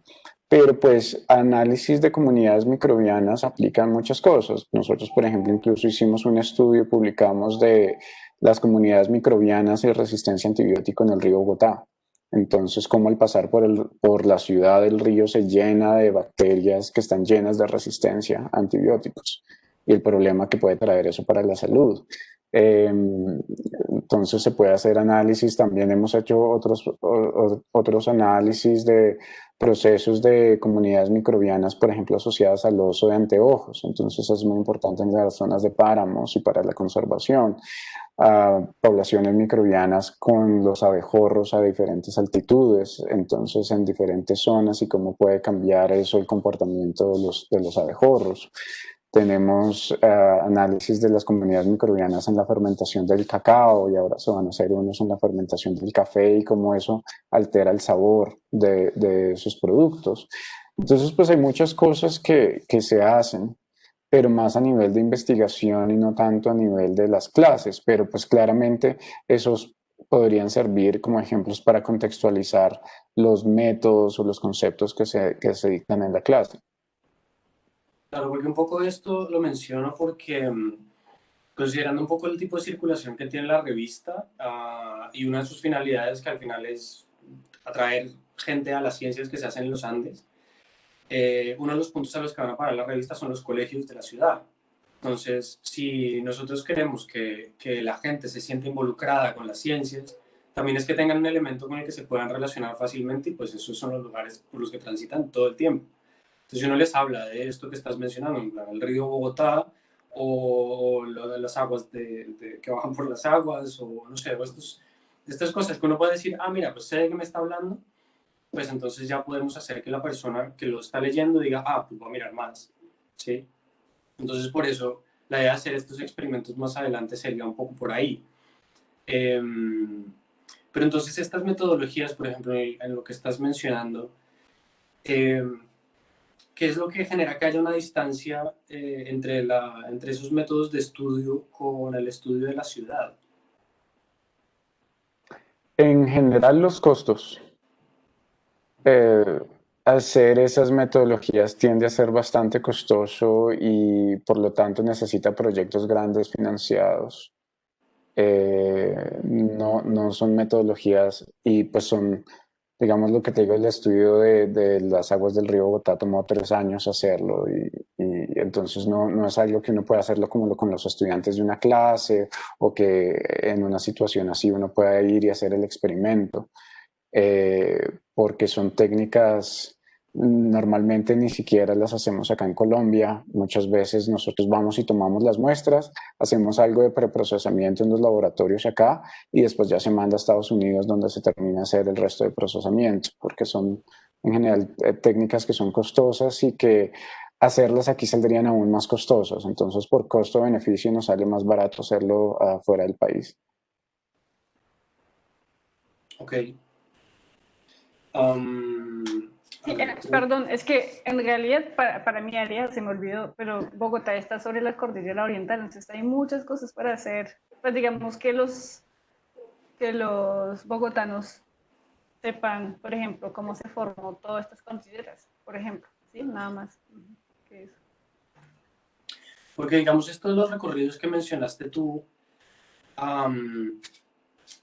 Pero pues análisis de comunidades microbianas aplican muchas cosas. Nosotros, por ejemplo, incluso hicimos un estudio, publicamos de las comunidades microbianas y resistencia a antibiótico en el río Bogotá. Entonces, cómo al pasar por la ciudad el río se llena de bacterias que están llenas de resistencia a antibióticos y el problema que puede traer eso para la salud. Entonces se puede hacer análisis, también hemos hecho otros análisis de procesos de comunidades microbianas, por ejemplo, asociadas al uso de anteojos. Entonces es muy importante en las zonas de páramos y para la conservación. Poblaciones microbianas con los abejorros a diferentes altitudes, entonces en diferentes zonas y cómo puede cambiar eso el comportamiento de los abejorros. Tenemos análisis de las comunidades microbianas en la fermentación del cacao y ahora se van a hacer unos en la fermentación del café y cómo eso altera el sabor de esos productos. Entonces, pues hay muchas cosas que se hacen, pero más a nivel de investigación y no tanto a nivel de las clases, pero pues claramente esos podrían servir como ejemplos para contextualizar los métodos o los conceptos que se dictan en la clase. Claro, porque un poco esto lo menciono porque considerando un poco el tipo de circulación que tiene la revista y una de sus finalidades que al final es atraer gente a las ciencias que se hacen en los Andes, uno de los puntos a los que van a parar la revista son los colegios de la ciudad. Entonces, si nosotros queremos que la gente se sienta involucrada con las ciencias, también es que tengan un elemento con el que se puedan relacionar fácilmente y pues esos son los lugares por los que transitan todo el tiempo. Entonces, si uno les habla de esto que estás mencionando, en plan el río Bogotá o lo de las aguas que bajan por las aguas o no sé, estas cosas que uno puede decir, ah, mira, pues sé de qué me está hablando, pues entonces ya podemos hacer que la persona que lo está leyendo diga, ah, pues voy a mirar más, ¿sí? Entonces por eso la idea de hacer estos experimentos más adelante sería un poco por ahí. Pero entonces estas metodologías, por ejemplo, en lo que estás mencionando, ¿qué es lo que genera que haya una distancia entre esos métodos de estudio con el estudio de la ciudad? En general, los costos. Eh, Hacer esas metodologías tiende a ser bastante costoso y por lo tanto necesita proyectos grandes financiados. No son metodologías y pues son, digamos lo que te digo, el estudio de las aguas del río Bogotá tomó 3 años hacerlo y entonces no es algo que uno pueda hacerlo como con los estudiantes de una clase o que en una situación así uno pueda ir y hacer el experimento, porque son técnicas normalmente ni siquiera las hacemos acá en Colombia. Muchas veces nosotros vamos y tomamos las muestras, hacemos algo de preprocesamiento en los laboratorios acá y después ya se manda a Estados Unidos donde se termina a hacer el resto de procesamiento, porque son en general técnicas que son costosas y que hacerlas aquí saldrían aún más costosas. Entonces, por costo-beneficio nos sale más barato hacerlo afuera del país. Ok. Um, a Sí, ver, perdón, es que en realidad para mi área se me olvidó, pero Bogotá está sobre la cordillera oriental, entonces hay muchas cosas para hacer. Pues digamos que los bogotanos sepan, por ejemplo, cómo se formó todas estas cordilleras, por ejemplo, ¿sí? Nada más que eso. porque digamos, estos los recorridos que mencionaste tú, um,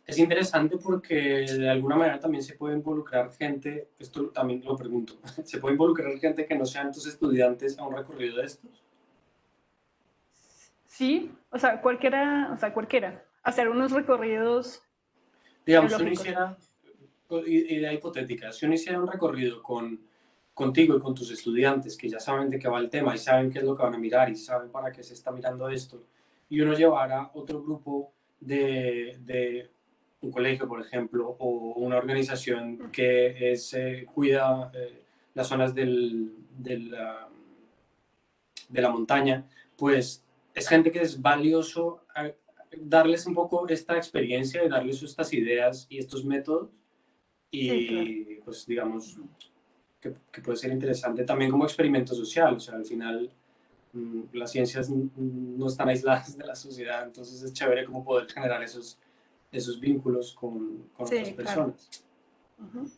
es interesante porque de alguna manera también se puede involucrar gente, esto también lo pregunto, ¿se puede involucrar gente que no sean tus estudiantes a un recorrido de estos? Sí, o sea, cualquiera, hacer unos recorridos Digamos, si uno geológicos. hiciera, idea hipotética, si uno hiciera un recorrido contigo y con tus estudiantes que ya saben de qué va el tema y saben qué es lo que van a mirar y saben para qué se está mirando esto, y uno llevara otro grupo de un colegio, por ejemplo, o una organización que cuida las zonas de la montaña, pues es gente que es valioso darles un poco esta experiencia y darles estas ideas y estos métodos Sí, claro. y pues digamos que puede ser interesante también como experimento social, o sea, al final las ciencias no están aisladas de la sociedad, entonces es chévere como poder generar esos vínculos con otras Sí, claro. personas. Ujú.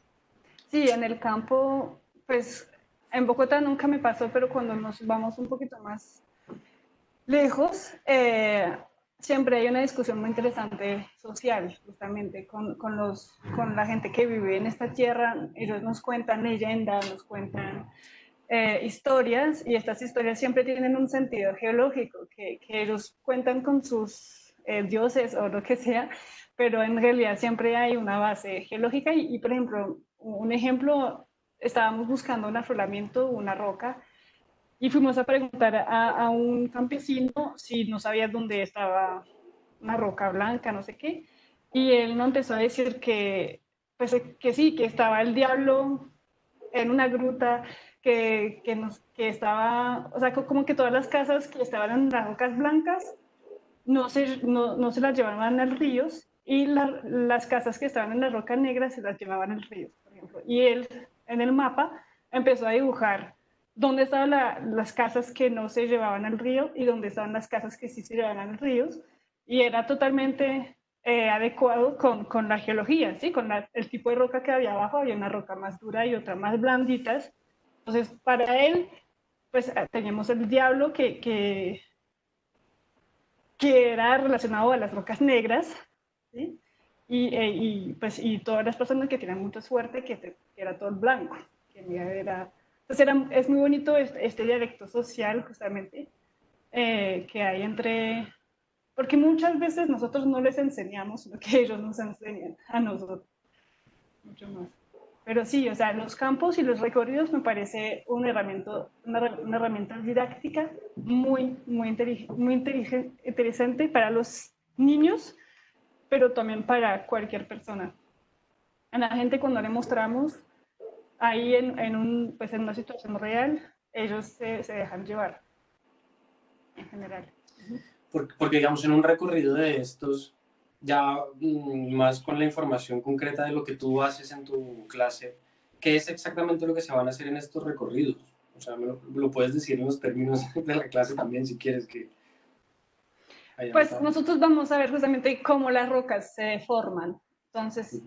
Sí, en el campo, pues en Bogotá nunca me pasó, pero cuando nos vamos un poquito más lejos, siempre hay una discusión muy interesante social, justamente, con la gente que vive en esta tierra. Ellos nos cuentan leyendas, nos cuentan historias, y estas historias siempre tienen un sentido geológico, que ellos cuentan con sus dioses o lo que sea, pero en realidad siempre hay una base geológica y, por ejemplo, un ejemplo, estábamos buscando un afloramiento, una roca, y fuimos a preguntar a un campesino si no sabía dónde estaba una roca blanca, no sé qué, y él nos empezó a decir pues, que sí, que estaba el diablo en una gruta, que estaba, o sea, como que todas las casas que estaban en las rocas blancas no se las llevaban al ríos, y las casas que estaban en las rocas negras se las llevaban al río, por ejemplo. Y él, en el mapa, empezó a dibujar dónde estaban las casas que no se llevaban al río y dónde estaban las casas que sí se llevaban al río, y era totalmente adecuado con la geología, ¿sí? Con el tipo de roca que había abajo. Había una roca más dura y otra más blanditas. Entonces, para él, pues teníamos el diablo que era relacionado a las rocas negras, ¿sí? Pues, y todas las personas que tienen mucha suerte, que era todo blanco. Entonces es muy bonito este dialecto social, justamente, que hay entre... Porque muchas veces nosotros no les enseñamos lo que ellos nos enseñan a nosotros, mucho más. Pero sí, o sea, los campos y los recorridos me parece una herramienta didáctica muy interesante para los niños, pero también para cualquier persona. A la gente, cuando le mostramos ahí pues en una situación real, ellos se dejan llevar en general. Porque, digamos, en un recorrido de estos, ya más con la información concreta de lo que tú haces en tu clase, ¿qué es exactamente lo que se van a hacer en estos recorridos? O sea, lo puedes decir en los términos de la clase también, si quieres que haya Pues notado. nosotros vamos a ver justamente cómo las rocas se forman. Entonces,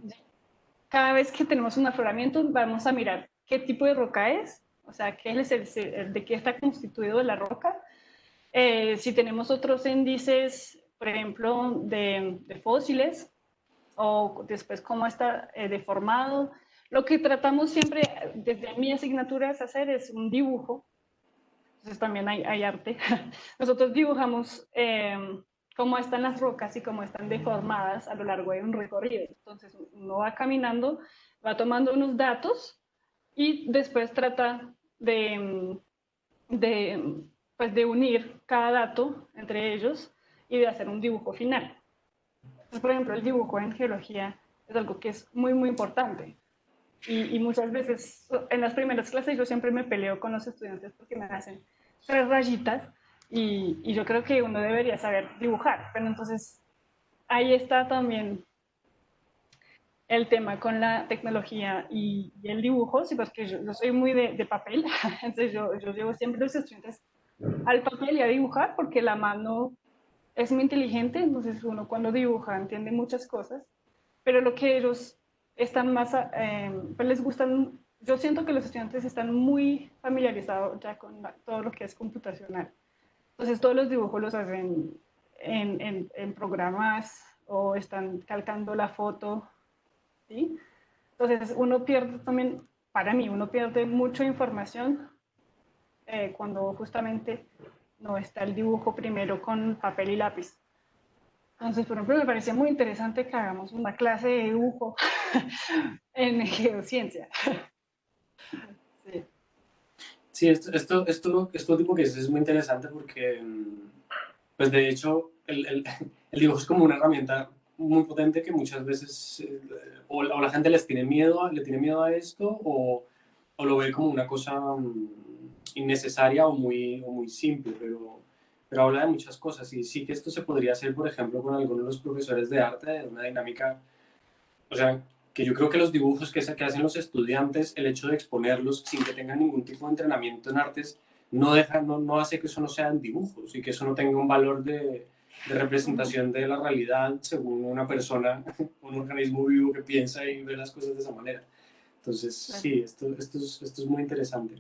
cada vez que tenemos un afloramiento, vamos a mirar qué tipo de roca es, o sea, de qué está constituido la roca. Si tenemos otros índices, por ejemplo, de fósiles, o después cómo está deformado. Lo que tratamos siempre desde mi asignatura es hacer es un dibujo. Entonces también hay arte. Nosotros dibujamos cómo están las rocas y cómo están deformadas a lo largo de un recorrido. Entonces uno va caminando, va tomando unos datos y después trata de, pues de unir cada dato entre ellos y de hacer un dibujo final. Entonces, por ejemplo, el dibujo en geología es algo que es muy, muy importante. Y muchas veces en las primeras clases yo siempre me peleo con los estudiantes porque me hacen 3 rayitas y yo creo que uno debería saber dibujar. Pero entonces ahí está también el tema con la tecnología y el dibujo, sí, porque yo soy muy de papel, entonces yo llevo siempre a los estudiantes al papel y a dibujar porque la mano es muy inteligente, entonces uno cuando dibuja entiende muchas cosas, pero lo que ellos están más, pues les gustan, yo siento que los estudiantes están muy familiarizados ya con todo lo que es computacional. Entonces todos los dibujos los hacen en programas o están calcando la foto, ¿sí? Entonces uno pierde también, para mí, uno pierde mucha información cuando justamente no está el dibujo primero con papel y lápiz. Entonces, por ejemplo, me parecía muy interesante que hagamos una clase de dibujo en geociencia. Sí. Sí, esto tipo que es muy interesante porque, pues de hecho, el dibujo es como una herramienta muy potente que muchas veces o la gente le tiene miedo a esto o lo ve como una cosa innecesaria o muy simple, pero habla de muchas cosas y sí que esto se podría hacer, por ejemplo, con algunos de los profesores de arte, de una dinámica, o sea, que yo creo que los dibujos que hacen los estudiantes, el hecho de exponerlos sin que tengan ningún tipo de entrenamiento en artes, no hace que eso no sean dibujos y que eso no tenga un valor de representación de la realidad según una persona, un organismo vivo que piensa y ve las cosas de esa manera. Entonces, sí, esto es muy interesante.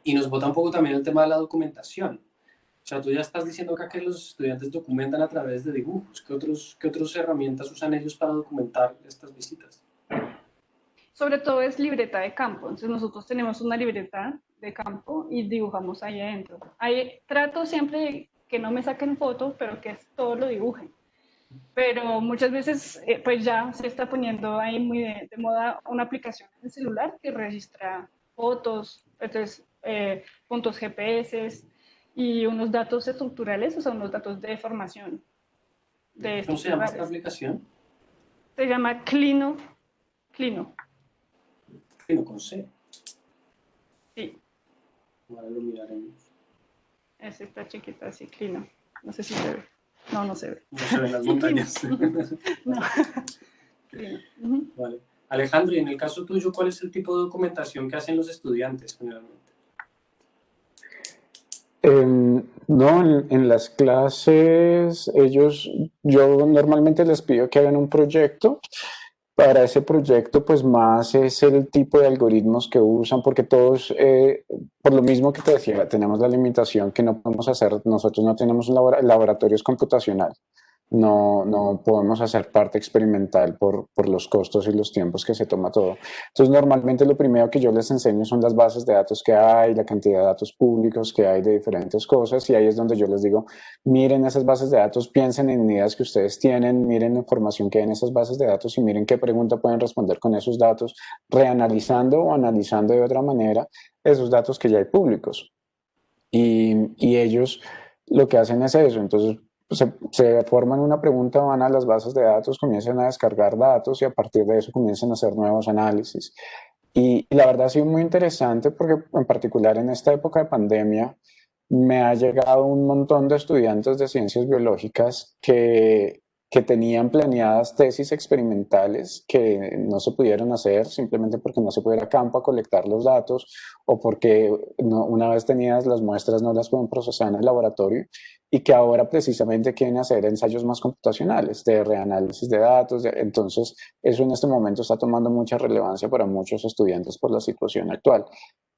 Y nos bota un poco también el tema de la documentación. O sea, tú ya estás diciendo acá que los estudiantes documentan a través de dibujos. ¿Qué otras herramientas usan ellos para documentar estas visitas? Sobre todo es libreta de campo. Entonces nosotros tenemos una libreta de campo y dibujamos ahí adentro. Ahí trato siempre que no me saquen fotos, pero que todo lo dibujen. Pero muchas veces pues ya se está poniendo ahí muy de moda una aplicación en el celular que registra fotos, entonces puntos GPS y unos datos estructurales, o sea, unos datos de formación de ¿Cómo estos se llama esta lugares. aplicación? Se llama Clino. Bueno, con C. Sí, Ahora lo miraremos. es esta chiquita así, Clino. No sé si se ve. No, no se ve. No se ven las Sí, Clino. montañas. No. Clino. Vale. Alejandro, y en el caso tuyo, ¿cuál es el tipo de documentación que hacen los estudiantes generalmente? No, en las clases yo normalmente les pido que hagan un proyecto. Para ese proyecto, pues más es el tipo de algoritmos que usan, porque todos, por lo mismo que te decía, tenemos la limitación que no podemos hacer, nosotros no tenemos laboratorios computacionales. No podemos hacer parte experimental por los costos y los tiempos que se toma todo. Entonces, normalmente lo primero que yo les enseño son las bases de datos que hay, la cantidad de datos públicos que hay de diferentes cosas, y ahí es donde yo les digo, miren esas bases de datos, piensen en ideas que ustedes tienen, miren la información que hay en esas bases de datos y miren qué pregunta pueden responder con esos datos, reanalizando o analizando de otra manera esos datos que ya hay públicos. Y ellos lo que hacen es eso, entonces se forman una pregunta, van a las bases de datos, comienzan a descargar datos y a partir de eso comienzan a hacer nuevos análisis. Y la verdad ha sido muy interesante porque en particular en esta época de pandemia me ha llegado un montón de estudiantes de ciencias biológicas que tenían planeadas tesis experimentales que no se pudieron hacer simplemente porque no se puede ir a campo a colectar los datos o porque una vez tenidas las muestras no las pueden procesar en el laboratorio y que ahora precisamente quieren hacer ensayos más computacionales de reanálisis de datos. Entonces, eso en este momento está tomando mucha relevancia para muchos estudiantes por la situación actual.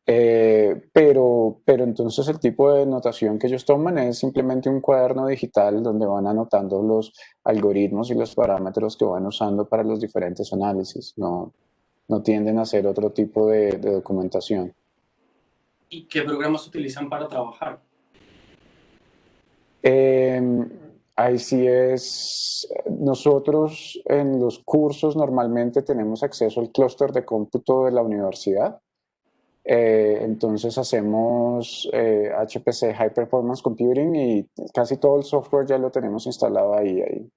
Pero entonces el tipo de notación que ellos toman es simplemente un cuaderno digital donde van anotando los algoritmos y los parámetros que van usando para los diferentes análisis. No tienden a hacer otro tipo de documentación. ¿Y qué programas utilizan para trabajar? Ahí sí es, nosotros en los cursos normalmente tenemos acceso al clúster de cómputo de la universidad. Entonces hacemos HPC, High Performance Computing, y casi todo el software ya lo tenemos instalado ahí. Hay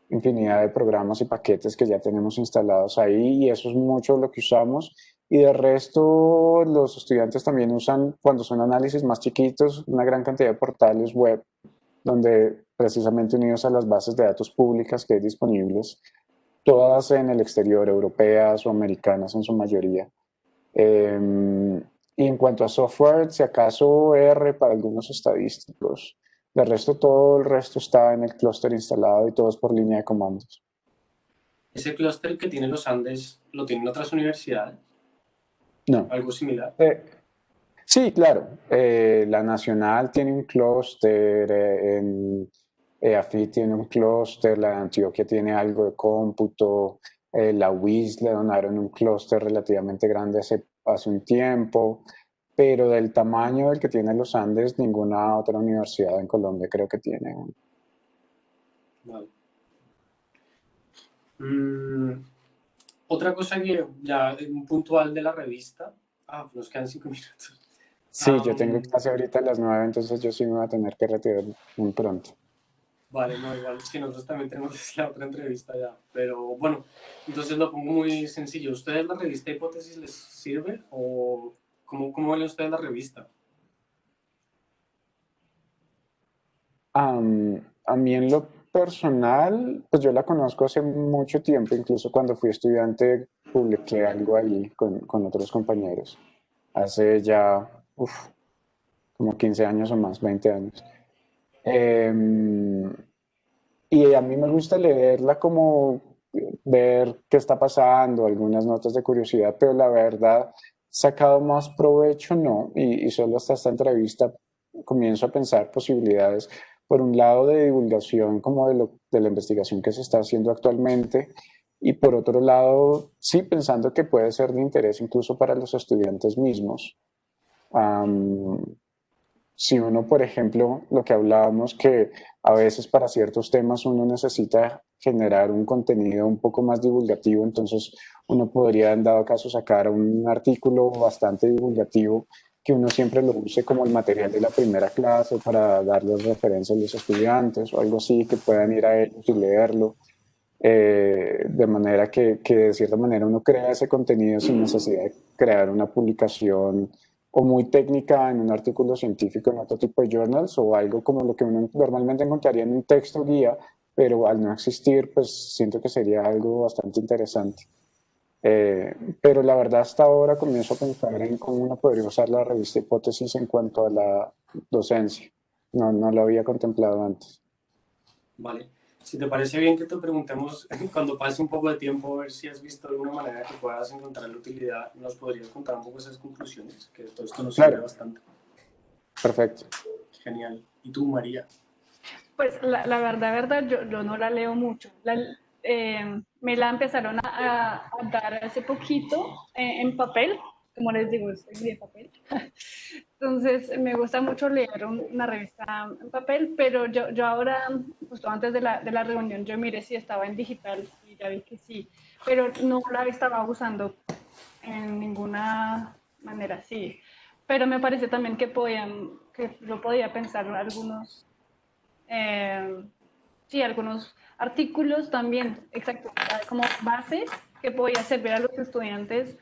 infinidad de programas y paquetes que ya tenemos instalados ahí y eso es mucho lo que usamos. Y de resto, los estudiantes también usan, cuando son análisis más chiquitos, una gran cantidad de portales web donde precisamente unidos a las bases de datos públicas que hay disponibles, todas en el exterior, europeas o americanas en su mayoría. Y en cuanto a software, si acaso R para algunos estadísticos, de resto todo el resto está en el clúster instalado y todo es por línea de comandos. ¿Ese clúster que tiene los Andes lo tienen otras universidades? No. ¿Algo similar? Sí, claro. La Nacional tiene un clúster, EAFIT tiene un clúster, la de Antioquia tiene algo de cómputo, la UIS le donaron un clúster relativamente grande hace un tiempo, pero del tamaño del que tiene los Andes, ninguna otra universidad en Colombia creo que tiene uno. Vale. Otra cosa que ya un puntual de la revista. Nos quedan 5 minutos. Sí, yo tengo clase ahorita a las 9, entonces yo sí me voy a tener que retirar muy pronto. Vale, no, igual, sí, nosotros también tenemos la otra entrevista ya, pero bueno, entonces lo pongo muy sencillo. ¿Ustedes la revista Hipótesis les sirve o cómo ven ustedes la revista? A mí en lo personal, pues yo la conozco hace mucho tiempo, incluso cuando fui estudiante publiqué algo ahí con otros compañeros, hace ya como 15 años o más, 20 años. Em, y a mí me gusta leerla como ver qué está pasando, algunas notas de curiosidad, pero la verdad, sacado más provecho no, y solo hasta esta entrevista comienzo a pensar posibilidades, por un lado de divulgación como de la investigación que se está haciendo actualmente, y por otro lado, sí, pensando que puede ser de interés incluso para los estudiantes mismos. Si uno, por ejemplo, lo que hablábamos, que a veces para ciertos temas uno necesita generar un contenido un poco más divulgativo, entonces uno podría, en dado caso, sacar un artículo bastante divulgativo que uno siempre lo use como el material de la primera clase para darles referencia a los estudiantes o algo así, que puedan ir a ellos y leerlo, de manera que de cierta manera uno crea ese contenido sin necesidad de crear una publicación o muy técnica en un artículo científico en otro tipo de journals o algo como lo que uno normalmente encontraría en un texto guía, pero al no existir, pues siento que sería algo bastante interesante. Pero la verdad hasta ahora comienzo a pensar en cómo uno podría usar la revista Hipótesis en cuanto a la docencia. No lo había contemplado antes. Vale. Si te parece bien que te preguntemos cuando pase un poco de tiempo, a ver si has visto alguna manera que puedas encontrar la utilidad, ¿nos podrías contar un poco esas conclusiones? Que todo esto nos sirve bastante. Perfecto. Genial. ¿Y tú, María? Pues la verdad, yo no la leo mucho. Me la empezaron a dar hace poquito en papel, como les digo, soy de papel. Entonces, me gusta mucho leer una revista en papel, pero yo ahora, justo antes de la reunión, yo miré si estaba en digital y ya vi que sí, pero no la estaba usando en ninguna manera así. Pero me parece también que yo podía pensar algunos sí, algunos artículos también, exacto, como base que podía servir a los estudiantes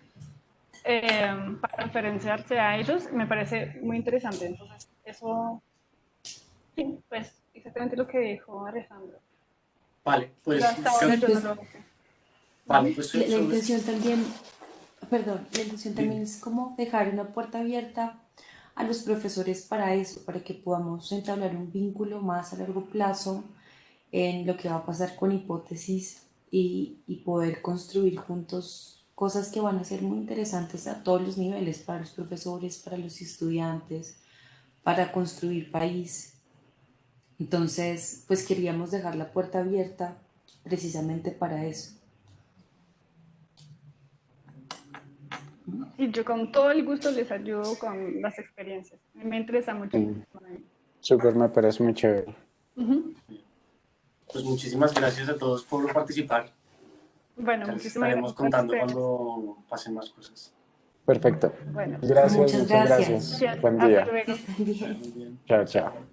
para referenciarse a ellos, me parece muy interesante. Entonces, eso, sí, pues exactamente lo que dijo Alejandro. Vale, pues Pero hasta ahora Sí, yo no pues lo hice. vale, pues la sobre- intención también, perdón, la intención también Dime. es como dejar una puerta abierta a los profesores para eso, para que podamos entablar un vínculo más a largo plazo en lo que va a pasar con hipótesis y poder construir juntos cosas que van a ser muy interesantes a todos los niveles, para los profesores, para los estudiantes, para construir país. Entonces, pues queríamos dejar la puerta abierta precisamente para eso. Y yo con todo el gusto les ayudo con las experiencias. Me interesa mucho. Sí, súper, me parece muy chévere. Ujú. Pues muchísimas gracias a todos por participar. Bueno, Ya les muchísimas estaremos gracias a contando ustedes. cuando pasen más cosas. Perfecto. Bueno, Gracias, Muchas muchas gracias. gracias. gracias. Buen Hasta día. Que luego. estén bien. Muy bien. Chao, chao.